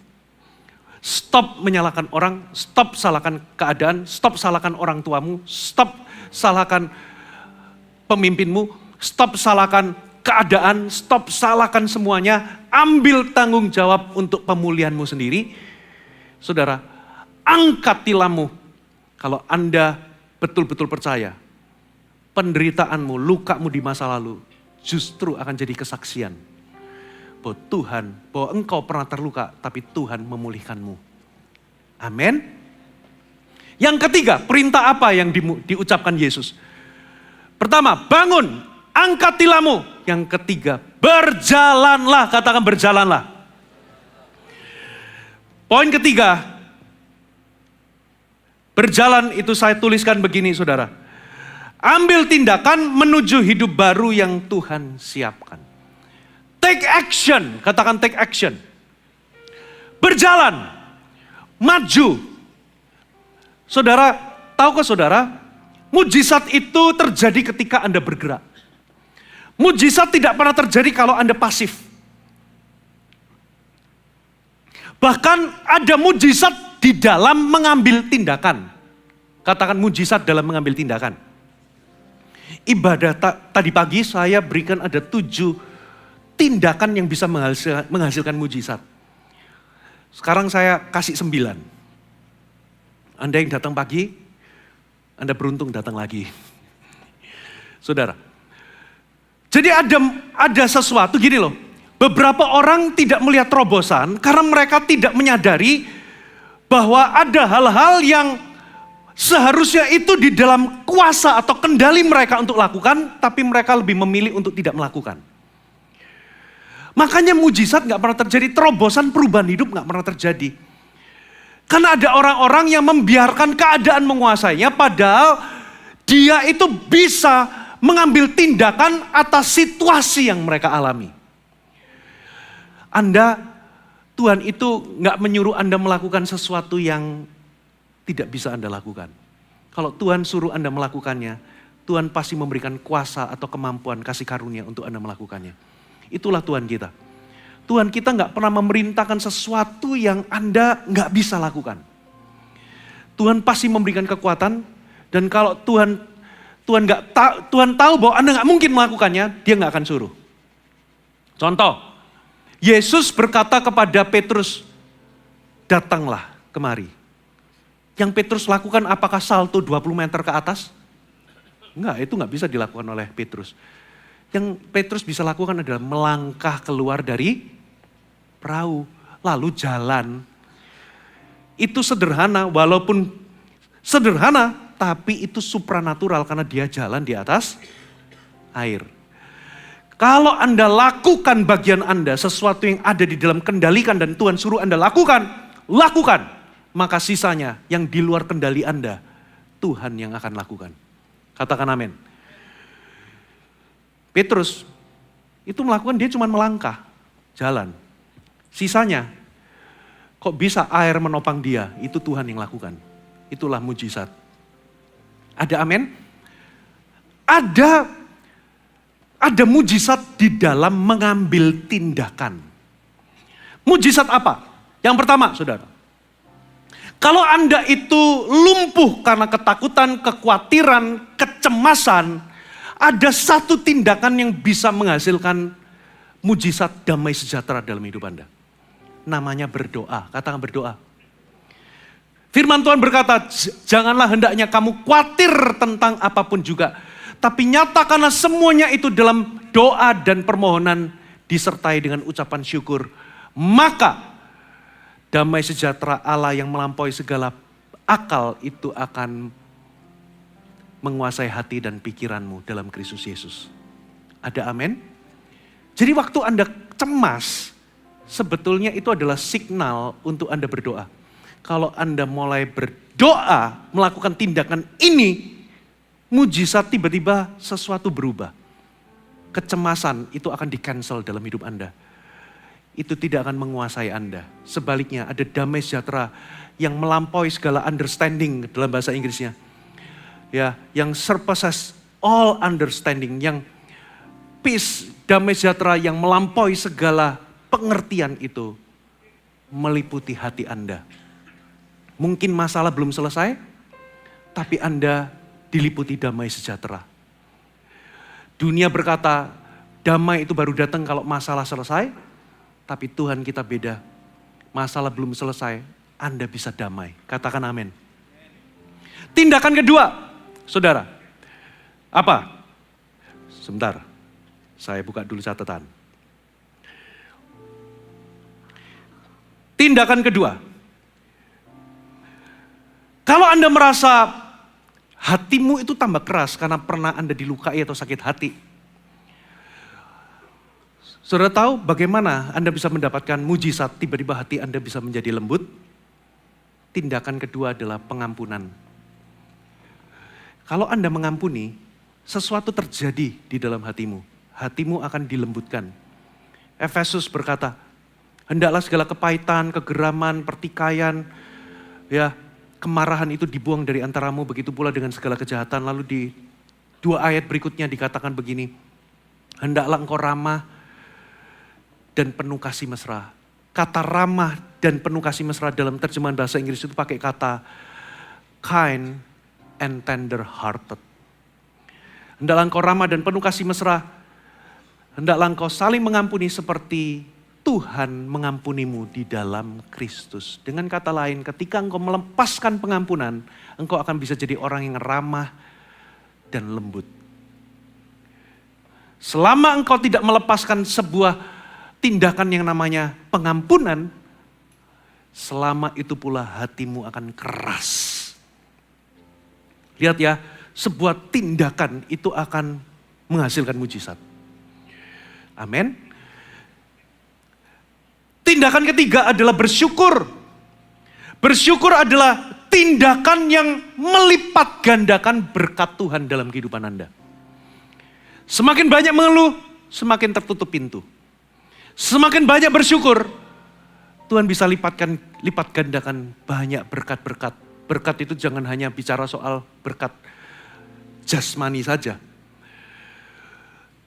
Stop menyalahkan orang, stop salahkan keadaan, stop salahkan orang tuamu, stop salahkan pemimpinmu, stop salahkan keadaan, stop salahkan semuanya, ambil tanggung jawab untuk pemulihanmu sendiri. Saudara, angkat tilammu. Kalau Anda betul-betul percaya, penderitaanmu, lukamu di masa lalu justru akan jadi kesaksian bahwa Tuhan, bahwa engkau pernah terluka tapi Tuhan memulihkanmu. Amin. Yang ketiga, perintah apa yang diucapkan Yesus? Pertama, bangun, angkat tilammu. Yang ketiga, berjalanlah, katakan berjalanlah. Poin ketiga, berjalan itu saya tuliskan begini saudara. Ambil tindakan menuju hidup baru yang Tuhan siapkan. Take action, katakan take action. Berjalan, maju. Saudara, tahukah saudara, mujizat itu terjadi ketika Anda bergerak. Mujizat tidak pernah terjadi kalau Anda pasif. Bahkan ada mujizat di dalam mengambil tindakan. Katakan mujizat dalam mengambil tindakan. Ibadah tadi pagi saya berikan ada 7 tindakan yang bisa menghasilkan mujizat. Sekarang saya kasih 9. Anda yang datang pagi, Anda beruntung datang lagi. Saudara. Jadi ada sesuatu gini loh. Beberapa orang tidak melihat terobosan karena mereka tidak menyadari bahwa ada hal-hal yang seharusnya itu di dalam kuasa atau kendali mereka untuk lakukan, tapi mereka lebih memilih untuk tidak melakukan. Makanya mujizat gak pernah terjadi, terobosan perubahan hidup gak pernah terjadi. Karena ada orang-orang yang membiarkan keadaan menguasainya, padahal dia itu bisa mengambil tindakan atas situasi yang mereka alami. Tuhan itu gak menyuruh Anda melakukan sesuatu yang tidak bisa Anda lakukan. Kalau Tuhan suruh Anda melakukannya, Tuhan pasti memberikan kuasa atau kemampuan kasih karunia untuk Anda melakukannya. Itulah Tuhan kita. Tuhan kita gak pernah memerintahkan sesuatu yang Anda gak bisa lakukan. Tuhan pasti memberikan kekuatan, dan kalau Tuhan tahu bahwa Anda gak mungkin melakukannya, dia gak akan suruh. Contoh, Yesus berkata kepada Petrus, datanglah kemari. Yang Petrus lakukan apakah salto 20 meter ke atas? Enggak, itu enggak bisa dilakukan oleh Petrus. Yang Petrus bisa lakukan adalah melangkah keluar dari perahu, lalu jalan. Itu sederhana, walaupun sederhana, tapi itu supranatural karena dia jalan di atas air. Kalau Anda lakukan bagian Anda, sesuatu yang ada di dalam kendalikan dan Tuhan suruh Anda lakukan, lakukan. Maka sisanya yang di luar kendali Anda, Tuhan yang akan lakukan. Katakan amin. Petrus itu melakukan, dia cuma melangkah, jalan. Sisanya, kok bisa air menopang dia, itu Tuhan yang lakukan. Itulah mujizat. Ada amin? Ada mujizat di dalam mengambil tindakan. Mujizat apa? Yang pertama, saudara. Kalau Anda itu lumpuh karena ketakutan, kekhawatiran, kecemasan, ada satu tindakan yang bisa menghasilkan mujizat damai sejahtera dalam hidup Anda. Namanya berdoa. Katakan berdoa. Firman Tuhan berkata, janganlah hendaknya kamu khawatir tentang apapun juga. Tapi nyatakanlah semuanya itu dalam doa dan permohonan disertai dengan ucapan syukur. Maka damai sejahtera Allah yang melampaui segala akal itu akan menguasai hati dan pikiranmu dalam Kristus Yesus. Ada amin? Jadi waktu Anda cemas, sebetulnya itu adalah signal untuk Anda berdoa. Kalau Anda mulai berdoa, melakukan tindakan ini, mujizat tiba-tiba sesuatu berubah. Kecemasan itu akan di-cancel dalam hidup Anda. Itu tidak akan menguasai Anda. Sebaliknya ada damai sejahtera yang melampaui segala understanding dalam bahasa Inggrisnya. Ya, yang surpasses all understanding, yang peace, damai sejahtera yang melampaui segala pengertian itu meliputi hati Anda. Mungkin masalah belum selesai, tapi Anda diliputi damai sejahtera. Dunia berkata, damai itu baru datang kalau masalah selesai, tapi Tuhan kita beda. Masalah belum selesai, Anda bisa damai. Katakan amin. Tindakan kedua, saudara. Apa? Sebentar, saya buka dulu catatan. Tindakan kedua. Kalau Anda merasa hatimu itu tambah keras karena pernah Anda dilukai atau sakit hati. Saudara tahu bagaimana Anda bisa mendapatkan mujizat tiba-tiba hati Anda bisa menjadi lembut? Tindakan kedua adalah pengampunan. Kalau Anda mengampuni, sesuatu terjadi di dalam hatimu. Hatimu akan dilembutkan. Efesus berkata, hendaklah segala kepahitan, kegeraman, pertikaian, ya, kemarahan itu dibuang dari antaramu, begitu pula dengan segala kejahatan. Lalu di 2 ayat berikutnya dikatakan begini, hendaklah engkau ramah dan penuh kasih mesra. Kata ramah dan penuh kasih mesra dalam terjemahan bahasa Inggris itu pakai kata kind and tender hearted. Hendaklah engkau ramah dan penuh kasih mesra. Hendaklah engkau saling mengampuni seperti Tuhan mengampunimu di dalam Kristus. Dengan kata lain, ketika engkau melepaskan pengampunan, engkau akan bisa jadi orang yang ramah dan lembut. Selama engkau tidak melepaskan sebuah tindakan yang namanya pengampunan, selama itu pula hatimu akan keras. Lihat ya, sebuah tindakan itu akan menghasilkan mujizat. Amin. Tindakan ketiga adalah bersyukur. Bersyukur adalah tindakan yang melipat gandakan berkat Tuhan dalam kehidupan Anda. Semakin banyak mengeluh, semakin tertutup pintu. Semakin banyak bersyukur, Tuhan bisa lipat gandakan banyak berkat-berkat. Berkat itu jangan hanya bicara soal berkat jasmani saja.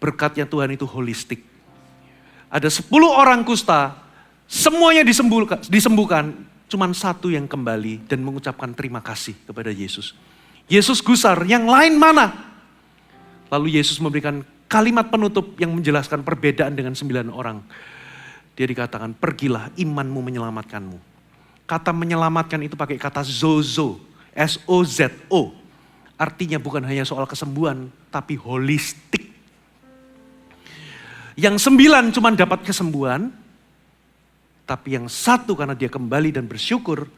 Berkatnya Tuhan itu holistik. Ada 10 orang kusta, semuanya disembuhkan, cuman 1 yang kembali dan mengucapkan terima kasih kepada Yesus. Yesus gusar, yang lain mana? Lalu Yesus memberikan kalimat penutup yang menjelaskan perbedaan dengan 9 orang. Dia dikatakan, pergilah, imanmu menyelamatkanmu. Kata menyelamatkan itu pakai kata zozo, S-O-Z-O. Artinya bukan hanya soal kesembuhan, tapi holistik. Yang 9 cuma dapat kesembuhan, tapi yang 1 karena dia kembali dan bersyukur,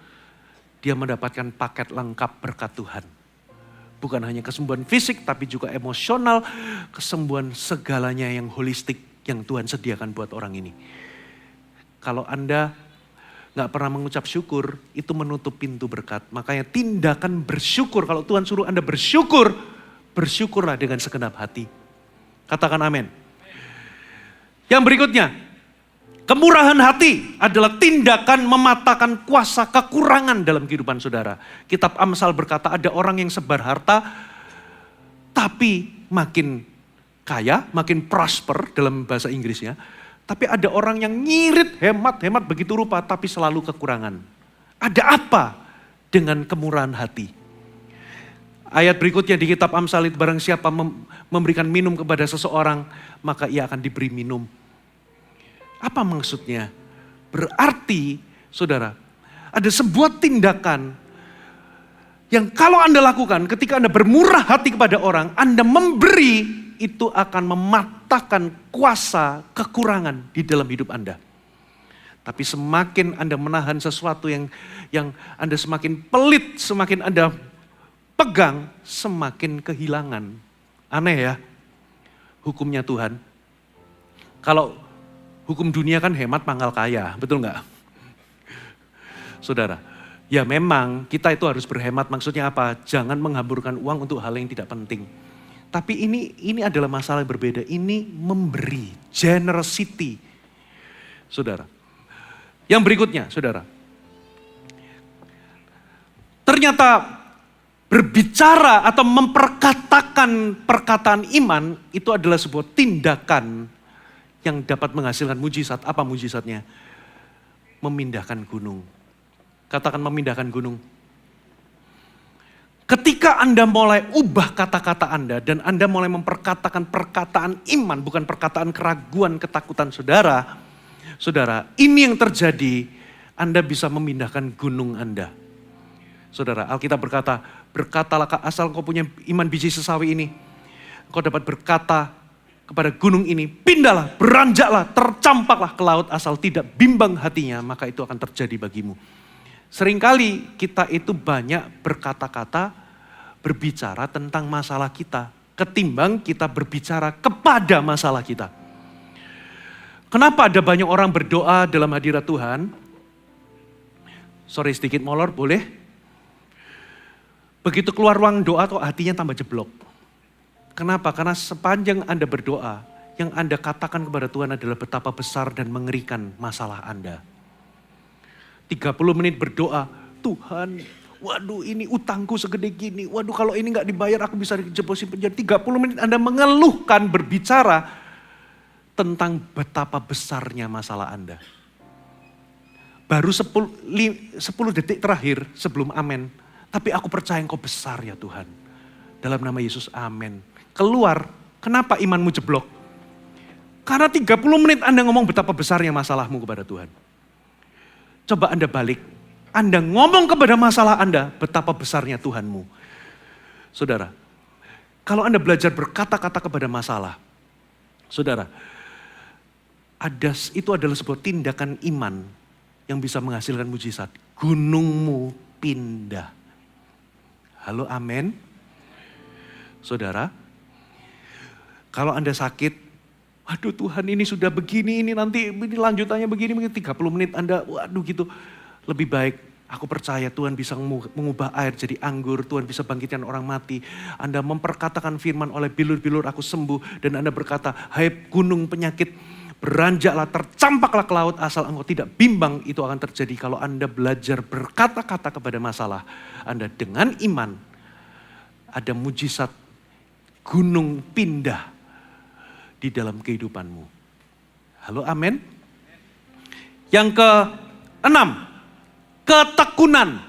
dia mendapatkan paket lengkap berkat Tuhan. Bukan hanya kesembuhan fisik, tapi juga emosional, kesembuhan segalanya yang holistik yang Tuhan sediakan buat orang ini. Kalau Anda gak pernah mengucap syukur, itu menutup pintu berkat. Makanya tindakan bersyukur, kalau Tuhan suruh Anda bersyukur, bersyukurlah dengan segenap hati. Katakan amin. Yang berikutnya, kemurahan hati adalah tindakan mematahkan kuasa kekurangan dalam kehidupan saudara. Kitab Amsal berkata ada orang yang sebar harta, tapi makin kaya, makin prosper dalam bahasa Inggrisnya. Tapi ada orang yang ngirit, hemat begitu rupa, tapi selalu kekurangan. Ada apa dengan kemurahan hati? Ayat berikutnya di kitab Amsal itu, barang siapa memberikan minum kepada seseorang, maka ia akan diberi minum. Apa maksudnya? Berarti, saudara, ada sebuah tindakan yang kalau Anda lakukan ketika Anda bermurah hati kepada orang, Anda memberi, itu akan mematahkan kuasa kekurangan di dalam hidup Anda. Tapi semakin Anda menahan sesuatu yang Anda semakin pelit, semakin Anda pegang, semakin kehilangan. Aneh ya, hukumnya Tuhan. Kalau hukum dunia kan hemat pangkal kaya, betul nggak? Saudara, ya memang kita itu harus berhemat, maksudnya apa? Jangan menghamburkan uang untuk hal yang tidak penting. Tapi ini adalah masalah yang berbeda, ini memberi, generosity. Saudara, yang berikutnya, saudara. Ternyata berbicara atau memperkatakan perkataan iman itu adalah sebuah tindakan yang dapat menghasilkan mujizat. Apa mujizatnya? Memindahkan gunung. Katakan memindahkan gunung. Ketika Anda mulai ubah kata-kata Anda dan Anda mulai memperkatakan perkataan iman, bukan perkataan keraguan, ketakutan saudara. Saudara, ini yang terjadi, Anda bisa memindahkan gunung Anda. Saudara, Alkitab berkata, berkatalah asal kau punya iman biji sesawi ini, kau dapat berkata kepada gunung ini, pindahlah, beranjaklah, tercampaklah ke laut asal tidak bimbang hatinya, maka itu akan terjadi bagimu. Seringkali kita itu banyak berkata-kata, berbicara tentang masalah kita, ketimbang kita berbicara kepada masalah kita. Kenapa ada banyak orang berdoa dalam hadirat Tuhan? Sorry sedikit molor, boleh? Begitu keluar ruang doa kok hatinya tambah jeblok. Kenapa? Karena sepanjang Anda berdoa, yang Anda katakan kepada Tuhan adalah betapa besar dan mengerikan masalah Anda. 30 menit berdoa, Tuhan, waduh ini utangku segede gini, waduh kalau ini gak dibayar aku bisa dijebosin penjara. 30 menit Anda mengeluhkan, berbicara tentang betapa besarnya masalah Anda. Baru 10 detik terakhir sebelum amin, tapi aku percaya Engkau besar ya Tuhan. Dalam nama Yesus, amin. Keluar, kenapa imanmu jeblok? Karena 30 menit Anda ngomong betapa besarnya masalahmu kepada Tuhan. Coba Anda balik, Anda ngomong kepada masalah Anda, betapa besarnya Tuhanmu. Saudara, kalau Anda belajar berkata-kata kepada masalah, saudara, itu adalah sebuah tindakan iman yang bisa menghasilkan mujizat. Gunungmu pindah. Halo, amin. Saudara, kalau Anda sakit, waduh Tuhan ini sudah begini, ini nanti ini lanjutannya begini, 30 menit Anda, waduh gitu. Lebih baik, aku percaya Tuhan bisa mengubah air jadi anggur, Tuhan bisa bangkitkan orang mati. Anda memperkatakan firman, oleh bilur-bilur aku sembuh. Dan Anda berkata, hai gunung penyakit, beranjaklah, tercampaklah ke laut asal engkau tidak bimbang. Itu akan terjadi kalau Anda belajar berkata-kata kepada masalah Anda dengan iman. Ada mujizat gunung pindah di dalam kehidupanmu. Halo, amin. Yang ke-6, ketekunan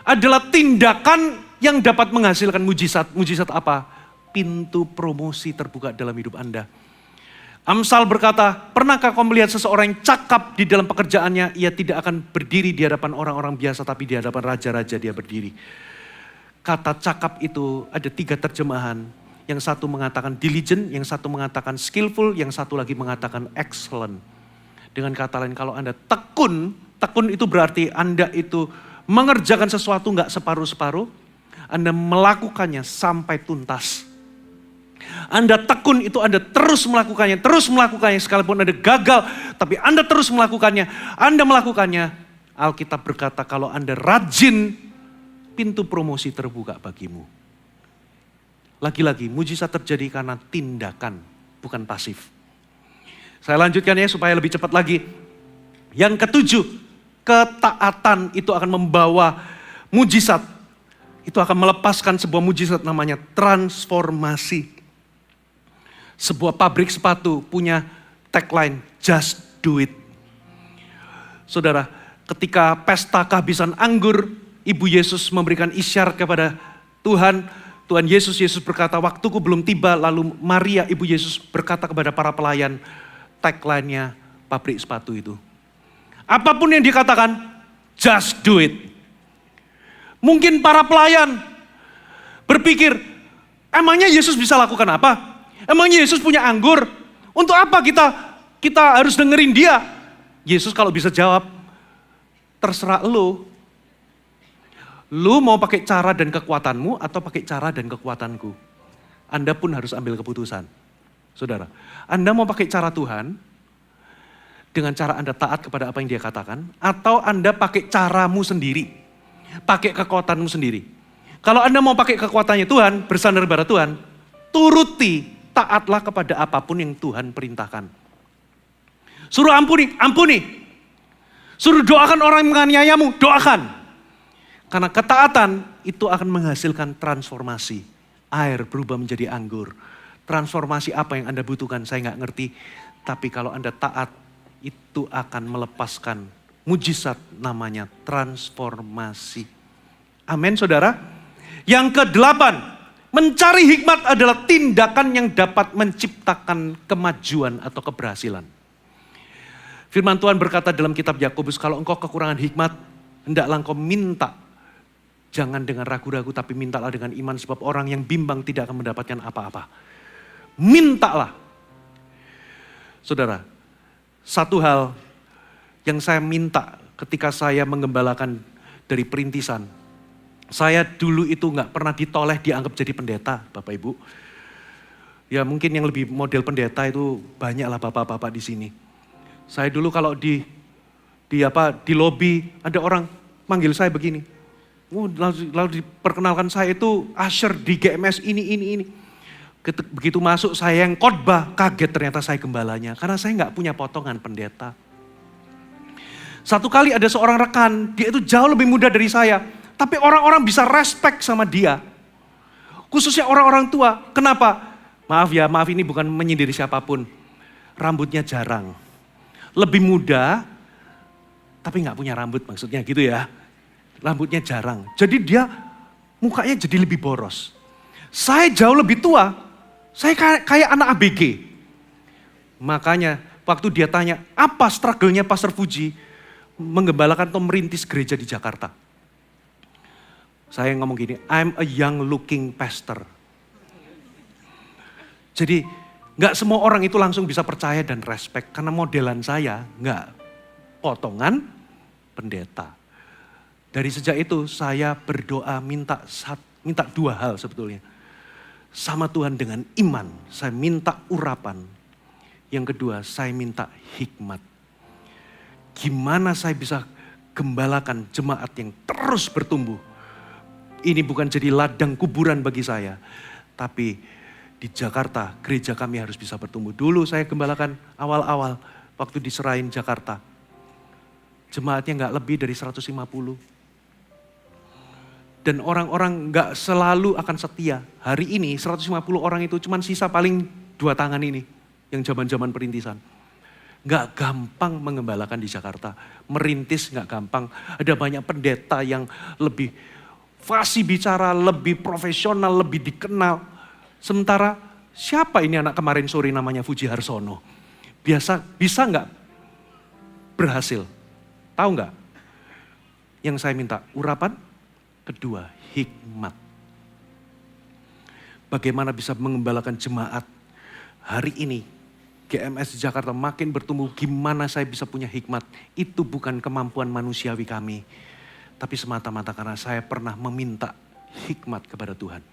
adalah tindakan yang dapat menghasilkan mujizat. Mujizat apa? Pintu promosi terbuka dalam hidup Anda. Amsal berkata, pernahkah kau melihat seseorang yang cakap di dalam pekerjaannya? Ia tidak akan berdiri di hadapan orang-orang biasa, tapi di hadapan raja-raja dia berdiri. Kata cakap itu ada 3 terjemahan. Yang satu mengatakan diligent, yang satu mengatakan skillful, yang satu lagi mengatakan excellent. Dengan kata lain, kalau Anda tekun itu berarti Anda itu mengerjakan sesuatu nggak separuh-separuh. Anda melakukannya sampai tuntas. Anda tekun itu Anda terus melakukannya sekalipun Anda gagal, tapi Anda terus melakukannya. Anda melakukannya, Alkitab berkata kalau Anda rajin, pintu promosi terbuka bagimu. Lagi-lagi mujizat terjadi karena tindakan, bukan pasif. Saya lanjutkan ya supaya lebih cepat lagi. Yang ke-7, ketaatan itu akan membawa mujizat. Itu akan melepaskan sebuah mujizat namanya transformasi. Sebuah pabrik sepatu punya tagline, just do it. Saudara, ketika pesta kehabisan anggur, Ibu Yesus memberikan isyarat kepada Tuhan Yesus berkata, waktuku belum tiba. Lalu Maria, ibu Yesus berkata kepada para pelayan, tagline-nya pabrik sepatu itu. Apapun yang dikatakan, just do it. Mungkin para pelayan berpikir, emangnya Yesus bisa lakukan apa? Emangnya Yesus punya anggur? Untuk apa kita harus dengerin dia? Yesus kalau bisa jawab, terserah lo. Lu mau pakai cara dan kekuatanmu atau pakai cara dan kekuatanku? Anda pun harus ambil keputusan. Saudara, Anda mau pakai cara Tuhan dengan cara Anda taat kepada apa yang dia katakan, atau Anda pakai caramu sendiri, pakai kekuatanmu sendiri. Kalau Anda mau pakai kekuatannya Tuhan, bersandar pada Tuhan, turuti, taatlah kepada apapun yang Tuhan perintahkan. Suruh ampuni. Suruh doakan orang yang menganiayamu, doakan. Karena ketaatan itu akan menghasilkan transformasi. Air berubah menjadi anggur. Transformasi apa yang Anda butuhkan saya nggak ngerti. Tapi kalau Anda taat, itu akan melepaskan mujizat namanya transformasi. Amin saudara. Yang ke-8, mencari hikmat adalah tindakan yang dapat menciptakan kemajuan atau keberhasilan. Firman Tuhan berkata dalam kitab Yakobus, kalau engkau kekurangan hikmat, hendaklah engkau minta. Jangan dengan ragu-ragu tapi mintalah dengan iman sebab orang yang bimbang tidak akan mendapatkan apa-apa. Mintalah. Saudara, satu hal yang saya minta ketika saya menggembalakan dari perintisan. Saya dulu itu gak pernah ditoleh dianggap jadi pendeta, Bapak Ibu. Ya mungkin yang lebih model pendeta itu banyaklah bapak-bapak di sini. Saya dulu kalau di lobi ada orang manggil saya begini. Lalu diperkenalkan saya itu usher di GMS ini. Begitu masuk saya yang khotbah, kaget ternyata saya gembalanya. Karena saya nggak punya potongan pendeta. Satu kali ada seorang rekan, dia itu jauh lebih muda dari saya. Tapi orang-orang bisa respect sama dia. Khususnya orang-orang tua. Kenapa? Maaf ini bukan menyindir siapapun. Rambutnya jarang. Lebih muda, tapi nggak punya rambut maksudnya gitu ya. Rambutnya jarang. Jadi dia mukanya jadi lebih boros. Saya jauh lebih tua. Saya kayak anak ABG. Makanya waktu dia tanya, apa struggle-nya Pastor Fuji menggembalakan atau merintis gereja di Jakarta? Saya ngomong gini, I'm a young looking pastor. Jadi gak semua orang itu langsung bisa percaya dan respect. Karena modelan saya gak potongan pendeta. Dari sejak itu saya berdoa minta dua hal sebetulnya. Sama Tuhan dengan iman, saya minta urapan. Yang kedua, saya minta hikmat. Gimana saya bisa gembalakan jemaat yang terus bertumbuh. Ini bukan jadi ladang kuburan bagi saya. Tapi di Jakarta, gereja kami harus bisa bertumbuh. Dulu saya gembalakan awal-awal waktu diserahin Jakarta. Jemaatnya gak lebih dari 150. Dan orang-orang gak selalu akan setia. Hari ini 150 orang itu cuman sisa paling 2 tangan ini. Yang zaman-zaman perintisan. Gak gampang mengembalakan di Jakarta. Merintis gak gampang. Ada banyak pendeta yang lebih fasih bicara, lebih profesional, lebih dikenal. Sementara siapa ini anak kemarin sore namanya Fuji Harsono? Bisa gak berhasil? Tahu gak? Yang saya minta urapan. Kedua, hikmat. Bagaimana bisa mengembalakan jemaat hari ini. GMS di Jakarta makin bertumbuh, gimana saya bisa punya hikmat. Itu bukan kemampuan manusiawi kami. Tapi semata-mata karena saya pernah meminta hikmat kepada Tuhan.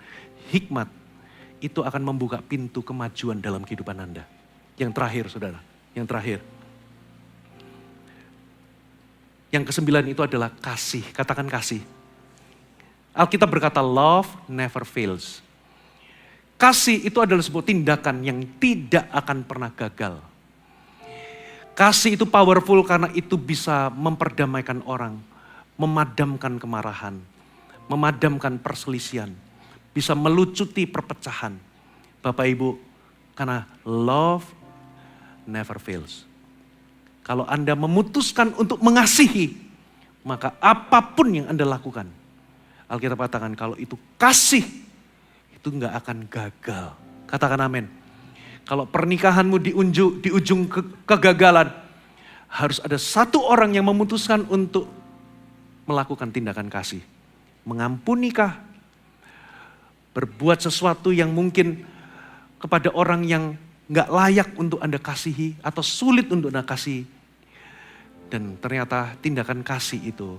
Hikmat itu akan membuka pintu kemajuan dalam kehidupan Anda. Yang terakhir saudara, yang terakhir. Yang ke-9 itu adalah kasih, katakan kasih. Alkitab berkata love never fails. Kasih itu adalah sebuah tindakan yang tidak akan pernah gagal. Kasih itu powerful karena itu bisa memperdamaikan orang, memadamkan kemarahan, memadamkan perselisihan, bisa melucuti perpecahan. Bapak Ibu, karena love never fails. Kalau Anda memutuskan untuk mengasihi, maka apapun yang Anda lakukan Alkitab katakan kalau itu kasih, itu nggak akan gagal. Katakan amin. Kalau pernikahanmu di ujung kegagalan, harus ada satu orang yang memutuskan untuk melakukan tindakan kasih. Mengampunikah? Berbuat sesuatu yang mungkin kepada orang yang gak layak untuk Anda kasihi atau sulit untuk Anda kasihi. Dan ternyata tindakan kasih itu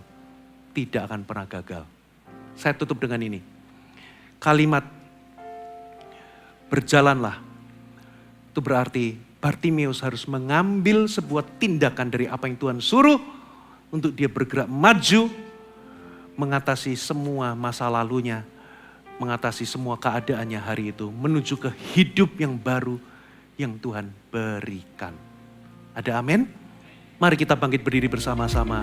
tidak akan pernah gagal. Saya tutup dengan ini. Kalimat berjalanlah. Itu berarti Bartimeus harus mengambil sebuah tindakan dari apa yang Tuhan suruh untuk dia bergerak maju, mengatasi semua masa lalunya, mengatasi semua keadaannya hari itu, menuju ke hidup yang baru yang Tuhan berikan. Ada amin? Mari kita bangkit berdiri bersama-sama.